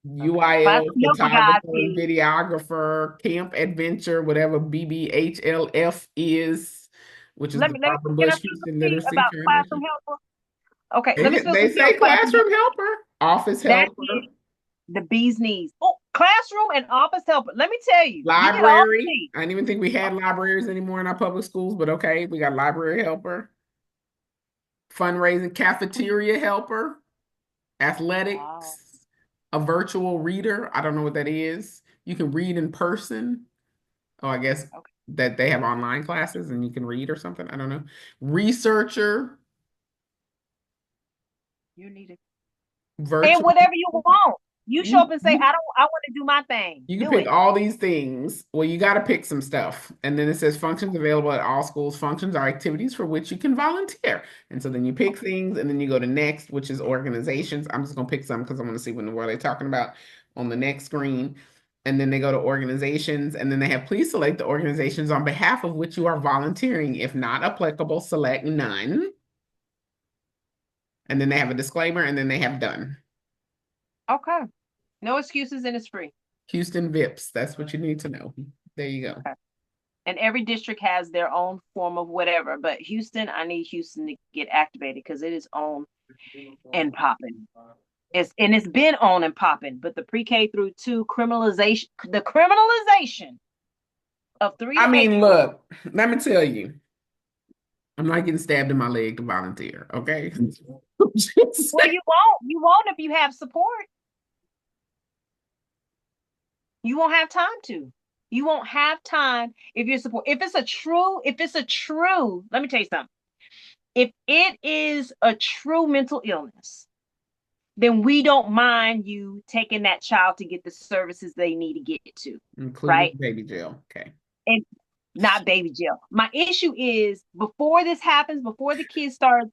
Okay. UIL Classroom helper guide, photographer, please. videographer, camp adventure, whatever BBHLF is, which is Let the me let me Barbara can I Bush spill some Houston tea Literacy about classroom Foundation. helper? Okay, let me They, spill some they tea on say classroom helper. classroom helper, office That is helper, the bee's knees. Oh, classroom and office helper. Let me tell you, you get all the library. tea. I didn't even think we had libraries anymore in our public schools, but okay, we got library helper, fundraising, cafeteria helper, Wow. athletics, a virtual reader. I don't know what that is. You can read in person. Oh, I guess Okay. that they have online classes and you can read or something. I don't know. Researcher, You need it. And virtual. whatever you want. You show up You and say, you I want to do my thing. you can Do pick it. all these things. Well, you got to pick some stuff. And then it says functions available at all schools. Functions are activities for which you can volunteer. And so then you pick things and then you go to next, which is organizations. I'm just going to pick some because I want to see what in the world they're talking about on the next screen. And then they go to organizations and then they have please select the organizations on behalf of which you are volunteering. If not applicable, select none. And then they have a disclaimer and then they have done. Okay. No excuses and it's free. Houston VIPs. That's what you need to know. There you go. Okay. And every district has their own form of whatever. But Houston, I need Houston to get activated because it is on. and popping. It's been on and popping, but the pre-K through two criminalization, the criminalization of three I to eight mean, year olds. look, let me tell you, I'm not getting stabbed in my leg to volunteer, okay? Just Well, saying. you won't if you have support. You won't have time to. You won't have time if you're support. If it's a true, let me tell you something. If it is a true mental illness, then we don't mind you taking that child to get the services they need to get to, Including right? baby jail. Okay. And not baby jail. My issue is before this happens, before the kids start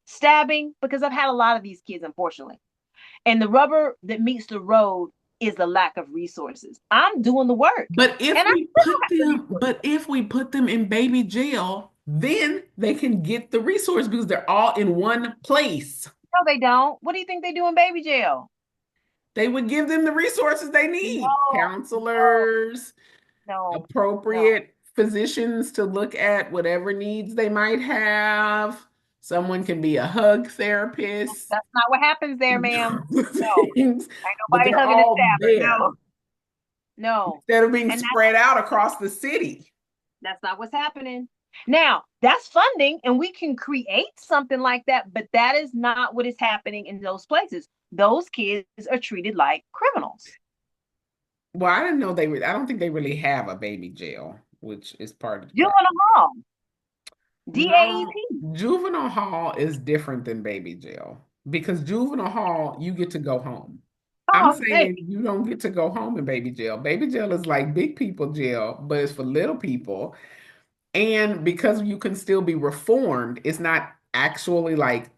stabbing, because I've had a lot of these kids, unfortunately. And the rubber that meets the road is the lack of resources. I'm doing the work, But if and I we still put don't have the them, resources. but if we put them in baby jail, then they can get the resource because they're all in one place. No, they don't. What do you think they do in baby jail? They would give them the resources they need, No, no, counselors, no, no. appropriate physicians to look at whatever needs they might have. Someone can be a hug therapist, That's not what happens there, ma'am. No, things, ain't but nobody they're hugging and all stabbing. there No, no. instead of being And spread out across the city. that's not what's happening. Now, that's funding, and we can create something like that, but that is not what is happening in those places. Those kids are treated like criminals. Well, I didn't know I don't think they really have a baby jail, which is part of the problem. Juvenile hall, No, DAEP. juvenile hall is different than baby jail because juvenile hall, you get to go home. I'm Oh, saying baby. you don't get to go home in baby jail. Baby jail is like big people jail, but it's for little people. And because you can still be reformed, it's not actually like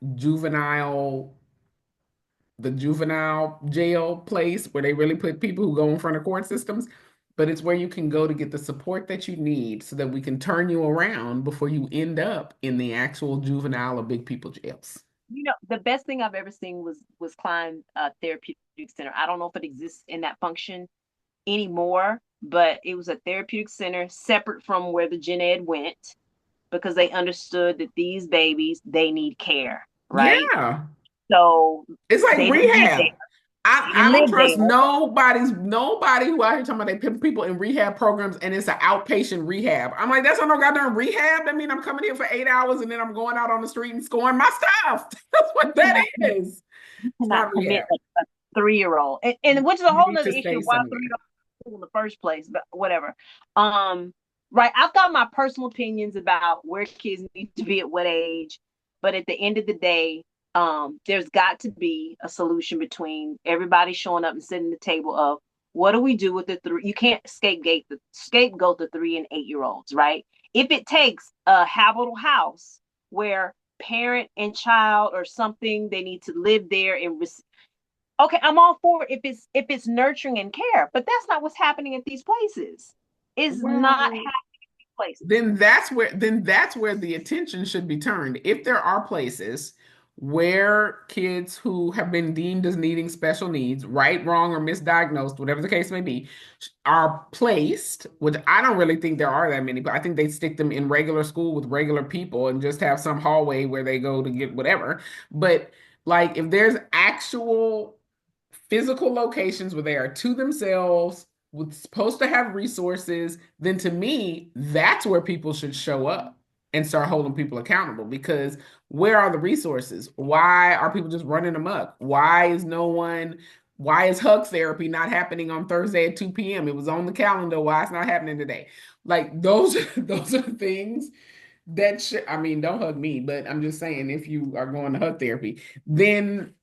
the juvenile jail place where they really put people who go in front of court systems, but it's where you can go to get the support that you need so that we can turn you around before you end up in the actual juvenile or big people jails. The best thing I've ever seen was Klein Therapeutic Center. I don't know if it exists in that function anymore, but it was a therapeutic center separate from where the gen ed went because they understood that these babies they need care, right? Yeah. So It's like they didn't live there. rehab. They I didn't don't live trust there. nobody who out here talking about they put people in rehab programs and it's an outpatient rehab. I'm like, that's not no goddamn rehab. That mean I'm coming here for 8 hours and then I'm going out on the street and scoring my stuff. That's You what that cannot commit. is. You It's cannot not commit rehab. a 3 year old, and which is a You whole need other to issue stay of why 3 year somewhere. olds in the first place. But whatever. Um, right. I've got my personal opinions about where kids need to be at what age, but at the end of the day, there's got to be a solution between everybody showing up and sitting at the table of what do we do with the three? You can't scapegoat the 3 and 8 year olds, right? If it takes a habitable house where parent and child or something they need to live there and okay, I'm all for it if it's nurturing and care, but that's not what's happening at these places. Is not happening Well, at these places. then that's where the attention should be turned. If there are places where kids who have been deemed as needing special needs, right, wrong, or misdiagnosed, whatever the case may be, are placed, which I don't really think there are that many, but I think they stick them in regular school with regular people and just have some hallway where they go to get whatever. But like if there's actual physical locations where they are to themselves, with supposed to have resources, then to me, that's where people should show up and start holding people accountable because where are the resources? Why are people just running amok? Why is hug therapy not happening on Thursday at 2 p.m.? It was on the calendar. Why it's not happening today? Like those are the things that should, I mean, don't hug me, but I'm just saying if you are going to hug therapy, then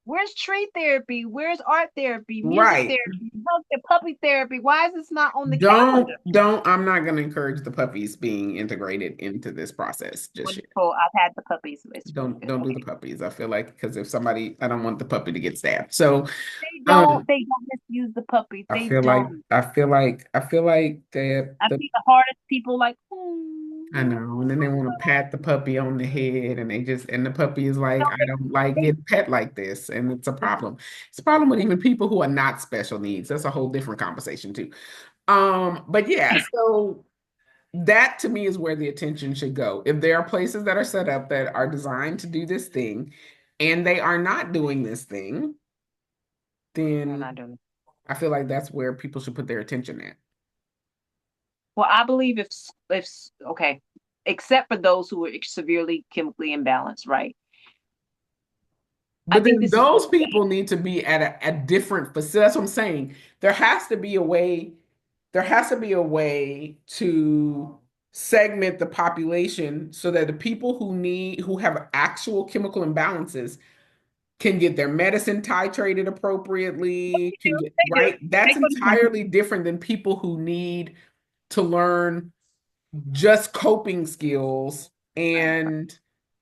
Where's tree therapy? Where's art therapy? Music right. therapy? Puppy therapy? Why is this not on the calendar? Don't, I'm not going to encourage the puppies being integrated into this process just yet. Wonderful. I've had the puppies. It's really good. Don't do the Okay. puppies. I feel like because if somebody, I don't want the puppy to get stabbed. So, They don't. um, They don't misuse the puppies. They don't. I feel like that I the see the hardest people like, I know, and then they want to pat the puppy on the head, and and the puppy is like, no, I don't like they, getting pet like this, and it's a problem. It's a problem with even people who are not special needs. That's a whole different conversation too. But yeah, so that to me is where the attention should go. If there are places that are set up that are designed to do this thing and they are not doing this thing, They're then not doing it. I feel like that's where people should put their attention at. Well, I believe if okay, except for those who are severely chemically imbalanced, right? I But think then this is those people need to be at a different facility. That's what I'm saying. There has to be a way, there has to be a way to segment the population so that the people who have actual chemical imbalances can get their medicine titrated appropriately, can get they do. right. That's They go to entirely different than people who need to learn just coping skills right. and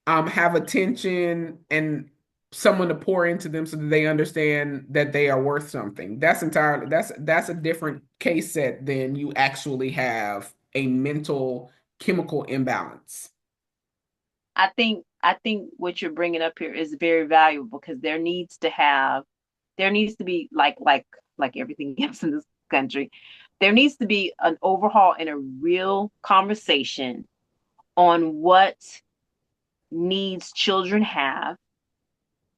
have attention and someone to pour into them so that they understand that they are worth something. That's a different case set than you actually have a mental chemical imbalance. I think what you're bringing up here is very valuable because there needs to be like everything else in this country, there needs to be an overhaul and a real conversation on what needs children have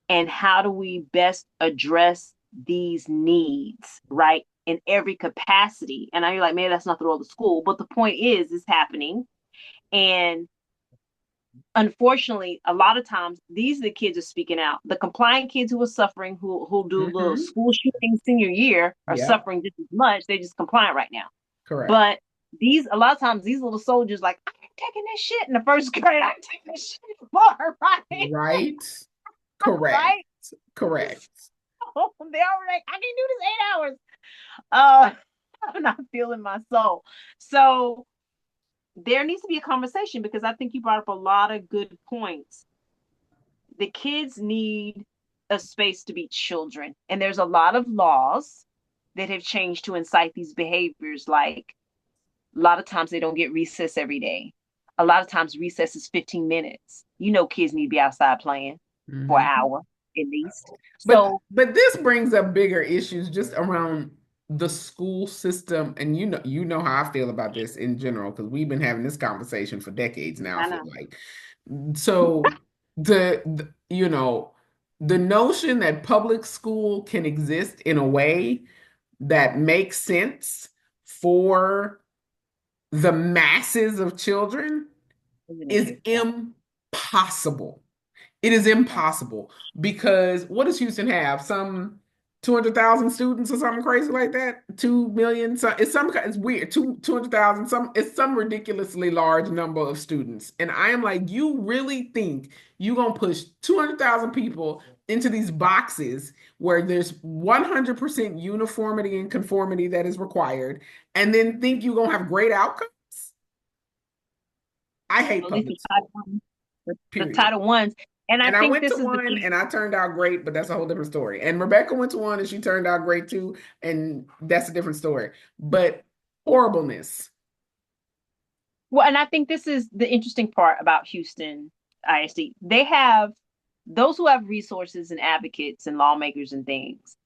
and how do we best address these needs, right? In every capacity. And I you're like, man, that's not the role of the school. But the point is, it's happening. And unfortunately, a lot of times these are the kids are speaking out. The compliant kids who are suffering, who do the Hmm. school shooting senior year, are Yep, suffering just as much. They're just compliant right now. correct. But these a lot of times these little soldiers like I'm taking this shit in the first grade. I'm taking this shit more, right? Right. Correct. Right? Correct. They already like, I can do this 8 hours. Uh, I'm not feeling my soul. So there needs to be a conversation because I think you brought up a lot of good points. The kids need a space to be children, and there's a lot of laws that have changed to incite these behaviors. Like a lot of times they don't get recess every day. A lot of times recess is 15 minutes. You know, kids need to be outside playing for an Hmm. hour at least. But So but this brings up bigger issues just around the school system, and you know how I feel about this in general because we've been having this conversation for decades now, I I feel know. like. So the notion that public school can exist in a way that makes sense for the masses of children It's an is issue. Yeah. impossible. It is Right. impossible because what does Houston have? Some 200,000 students or something crazy like that? 2 million? So it's weird. 200,000, it's some ridiculously large number of students. And I am like, you really think you're gonna push 200,000 people into these boxes where there's 100% uniformity and conformity that is required, and then think you're gonna have great outcomes? I hate At least public the school, the period. title ones. And I And I think went to this is the one thing. and I turned out great, but that's a whole different story. And Rebecca went to one and she turned out great too, and that's a different story. But horribleness. Well, and I think this is the interesting part about Houston ISD. They have those who have resources and advocates and lawmakers and things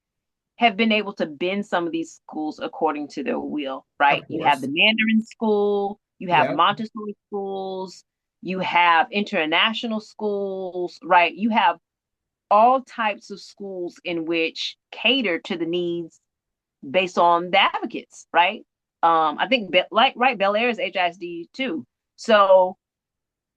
have been able to bend some of these schools according to their will, right? Of You have the course. Mandarin school, you have Yep. Montessori schools, you have international schools, right? You have all types of schools in which cater to the needs based on the advocates, right? I think like right, Bel Air is HISD too. So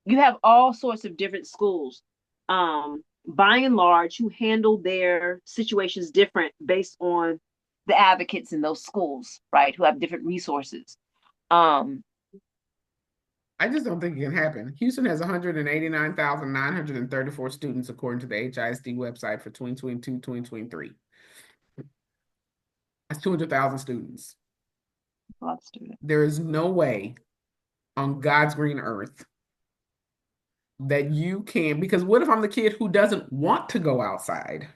you have all sorts of different schools, by and large, who handle their situations different based on the advocates in those schools, right? Who have different resources. Um, I just don't think it can happen. Houston has 189,934 students according to the HISD website for 2022, 2023. That's 200,000 students. a lot of students. There is no way on God's green earth that you can, because what if I'm the kid who doesn't want to go outside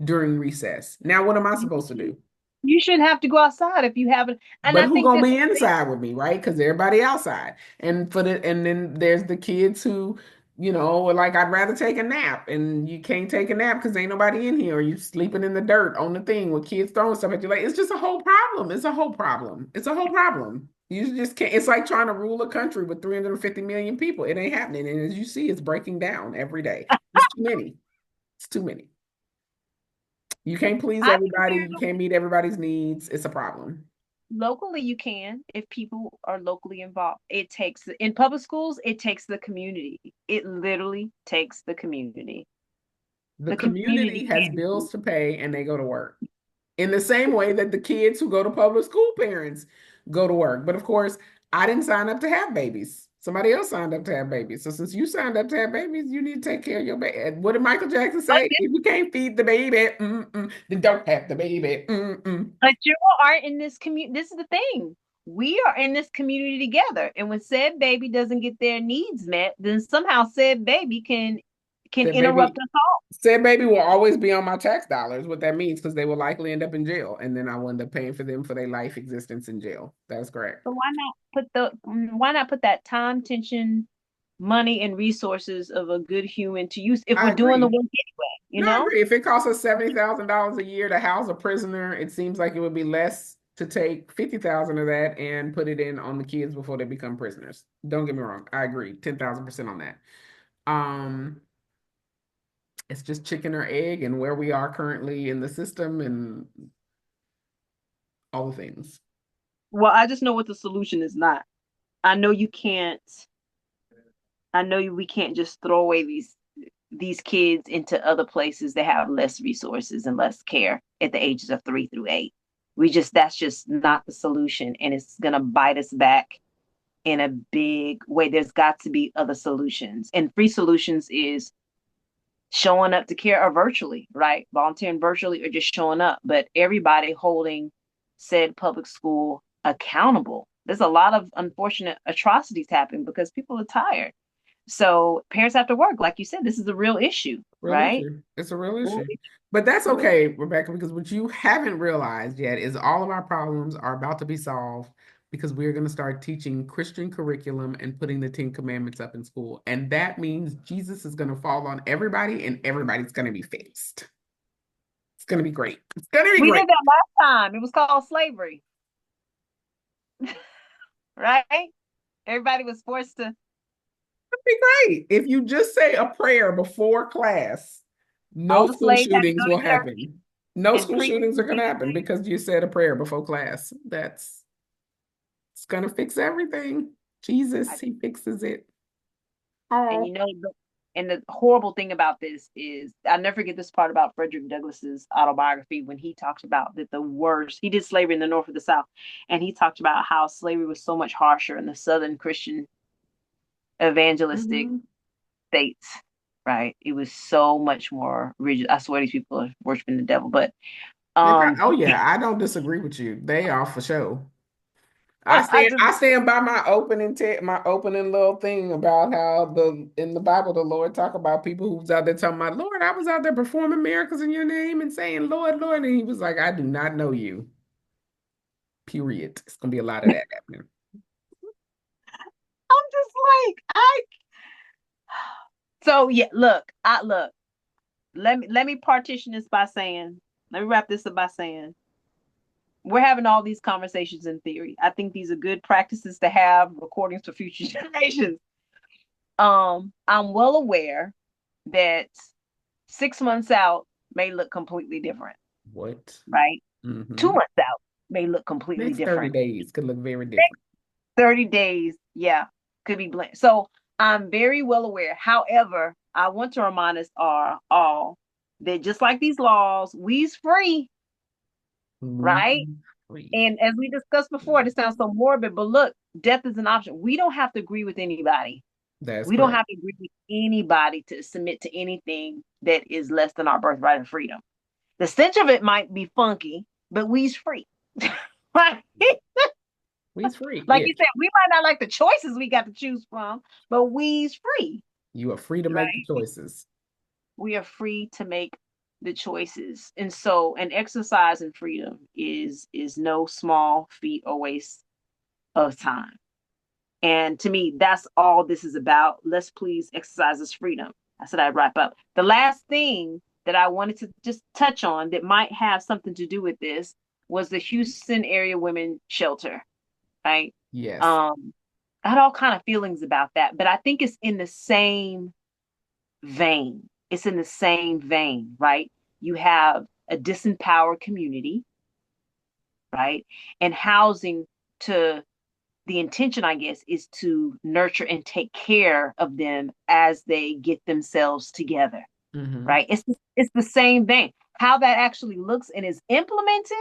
during recess? Now, what am I supposed to do? You shouldn't have to go outside if you haven't. And But I who think gonna this, be inside with me, right? Because everybody outside. And then there's the kids who, are like, I'd rather take a nap, and you can't take a nap because ain't nobody in here, or you sleeping in the dirt on the thing with kids throwing stuff at you. Like, it's just a whole problem. It's a whole problem. It's a whole problem. You just can't. It's like trying to rule a country with 350 million people. It ain't happening. And as you see, it's breaking down every day. It's too many. It's too many. You can't please I think everybody. You can't meet everybody's needs. It's a problem. locally you can if people are locally involved. It takes in public schools, it takes the community. It literally takes the community. The The community community has can't do bills to pay and they go to work. In the same way that the kids who go to public school parents go to work. But of course, I didn't sign up to have babies. Somebody else signed up to have babies. So since you signed up to have babies, you need to take care of your baby. What did Michael Jackson say? If you can't feed the baby, then don't have the baby. but you are in this community. This is the thing. We are in this community together. And when said baby doesn't get their needs met, then somehow said baby can Said interrupt baby, us all. said baby will always be on my tax dollars. What that means, because they will likely end up in jail, and then I will end up paying for them for their life existence in jail. That's correct. So why not put that time, tension, money, and resources of a good human to use if I we're doing the agree. work anyway, you No, I know? agree. If it costs us $70,000 a year to house a prisoner, it seems like it would be less to take 50,000 of that and put it in on the kids before they become prisoners. Don't get me wrong. I agree. 10,000% on that. Um, it's just chicken or egg and where we are currently in the system and all the things. Well, I just know what the solution is not. I know you can't. We can't just throw away these kids into other places that have less resources and less care at the ages of 3 through 8. That's just not the solution, and it's gonna bite us back in a big way. There's got to be other solutions, and free solutions is showing up to care or virtually, right? Volunteering virtually or just showing up, but everybody holding said public school accountable. There's a lot of unfortunate atrocities happening because people are tired. So parents have to work. Like you said, this is a real issue, Real right? issue. It's a real Real issue. issue. But that's Real. okay, Rebecca, because what you haven't realized yet is all of our problems are about to be solved because we're going to start teaching Christian curriculum and putting the Ten Commandments up in school. And that means Jesus is going to fall on everybody and everybody's going to be fixed. It's going to be great. It's going to be We great. did that last time. It was called slavery, right? Everybody was forced to It'll be great. If you just say a prayer before class, all no the school slaves had to go shootings will to church happen. No and school preach shootings are and going to teach happen slaves. because you said a prayer before class. That's It's gonna fix everything. Jesus, he fixes it. And Oh, you know, and the horrible thing about this is I'll never forget this part about Frederick Douglass's autobiography when he talks about that the worst he did slavery in the North or the South, and he talked about how slavery was so much harsher in the Southern Christian evangelistic mhm. states, right? It was so much more rigid. I swear these people are worshiping the devil, but Oh yeah, I don't disagree with you. They are for sure. I just I stand by my my opening little thing about how the in the Bible the Lord talk about people who's out there talking about Lord, I was out there performing miracles in your name and saying Lord, Lord, and he was like, I do not know you. Period. It's gonna be a lot of that happening. I'm just like I so yeah, look, let me partition this by saying, let me wrap this up by saying we're having all these conversations in theory. I think these are good practices to have recordings for future generations. I'm well aware that 6 months out may look completely different, What? right? Two Hmm. months out may look completely Next 30 different. days could look very different. 30 days, yeah, could be blend. So I'm very well aware. However, I want to remind us all that just like these laws, we's free, We right? free. And as we discussed before, this sounds so morbid, but look, death is an option. We don't have to agree with anybody. That's We don't correct. have to agree with anybody to submit to anything that is less than our birthright and freedom. The stench of it might be funky, but we's free. Right? We free. Like Yeah. you said, we might not like the choices we got to choose from, but we's free, You are free to make the right? choices. We are free to make the choices. And so an exercise in freedom is no small feat or waste of time. And to me, that's all this is about. Let's please exercise this freedom. I said I'd wrap up. The last thing that I wanted to just touch on that might have something to do with this was the Houston area women shelter, right? Yes. Um, I had all kind of feelings about that, but I think it's in the same vein. It's in the same vein, right? You have a disempowered community, right? And housing to the intention, I guess, is to nurture and take care of them as they get themselves together, Hmm. right? It's the same thing. How that actually looks and is implemented,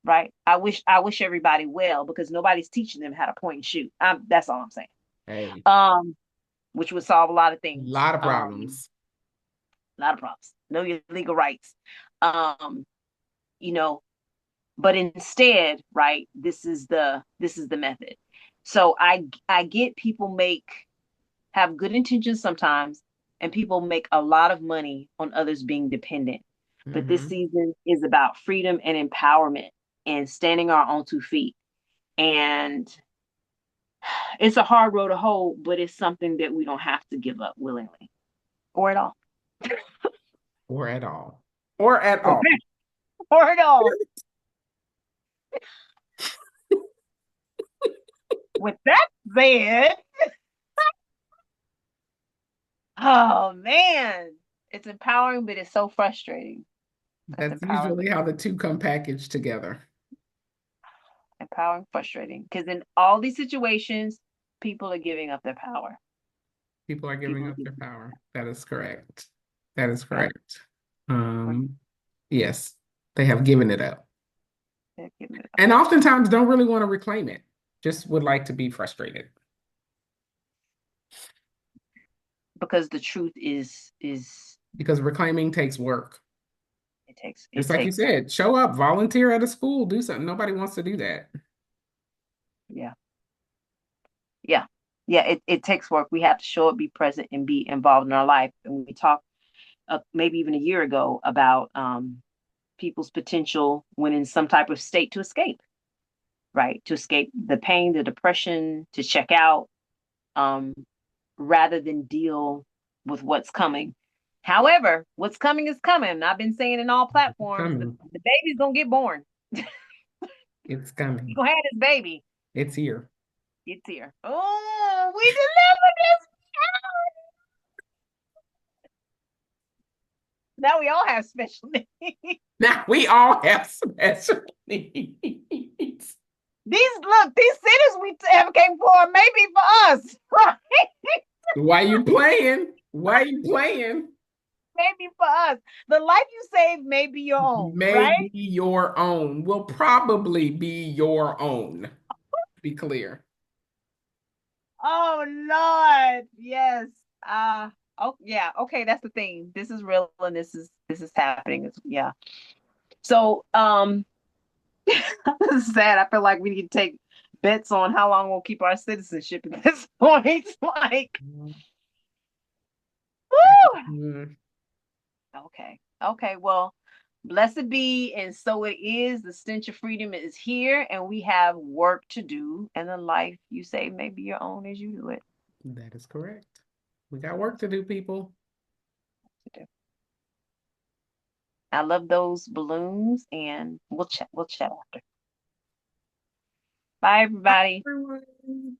right? I wish everybody well because nobody's teaching them how to point and shoot. That's all I'm saying. Hey, Um, which would solve a lot of a things. lot of problems. A lot of problems. Know your legal rights. Um, you know, but instead, right, this is the method. So I get people make have good intentions sometimes, and people make a lot of money on others being dependent. But this Hmm. season is about freedom and empowerment and standing our own 2 feet. And it's a hard road to hold, but it's something that we don't have to give up willingly or at all. Or at all. Or at Or, all. or at all. With that said, oh man, it's empowering, but it's so frustrating. It's That's empowering, but usually how the two come packaged together. empowering, frustrating. Because in all these situations, people are giving up their power. People are giving People are up their giving power. That is correct. That is yeah, correct. Um, yes, they have given it up. they're giving it up And oftentimes don't really want to reclaim it, just would like to be frustrated. because the truth is Because reclaiming takes work. it takes Just it like you takes said, show up, volunteer at a school, do something. Nobody wants to do that. yeah, yeah, yeah, it takes work. We have to show up, be present, and be involved in our life. And we talked maybe even a year ago about people's potential when in some type of state to escape, right? To escape the pain, the depression, to check out, um, rather than deal with what's coming. However, what's coming is coming. And I've been saying in all It's platforms, the, coming. the baby's gonna get born. It's You're coming. gonna have this baby. It's here. It's here. Oh, we delivered this. Now we all have special needs. Now we all have special needs. These cities we have came for maybe for us, right? Why you playing? Why you playing? Maybe for us. The life you save may be your own, May right? be your own. Will probably be your own. Be clear. Oh Lord, yes. Oh yeah, okay, that's the thing. This is real and this is happening. Yeah. So this is sad. I feel like we need to take bets on how long we'll keep our citizenship at this point. Like, woo! Mm, Okay. Okay, well, blessed be, and so it is. The stench of freedom is here, and we have work to do, and the life you say may be your own as you do it. that is correct. We got work to do, people. I love those balloons, and we'll chat. We'll chat after. Bye, everybody. Everyone.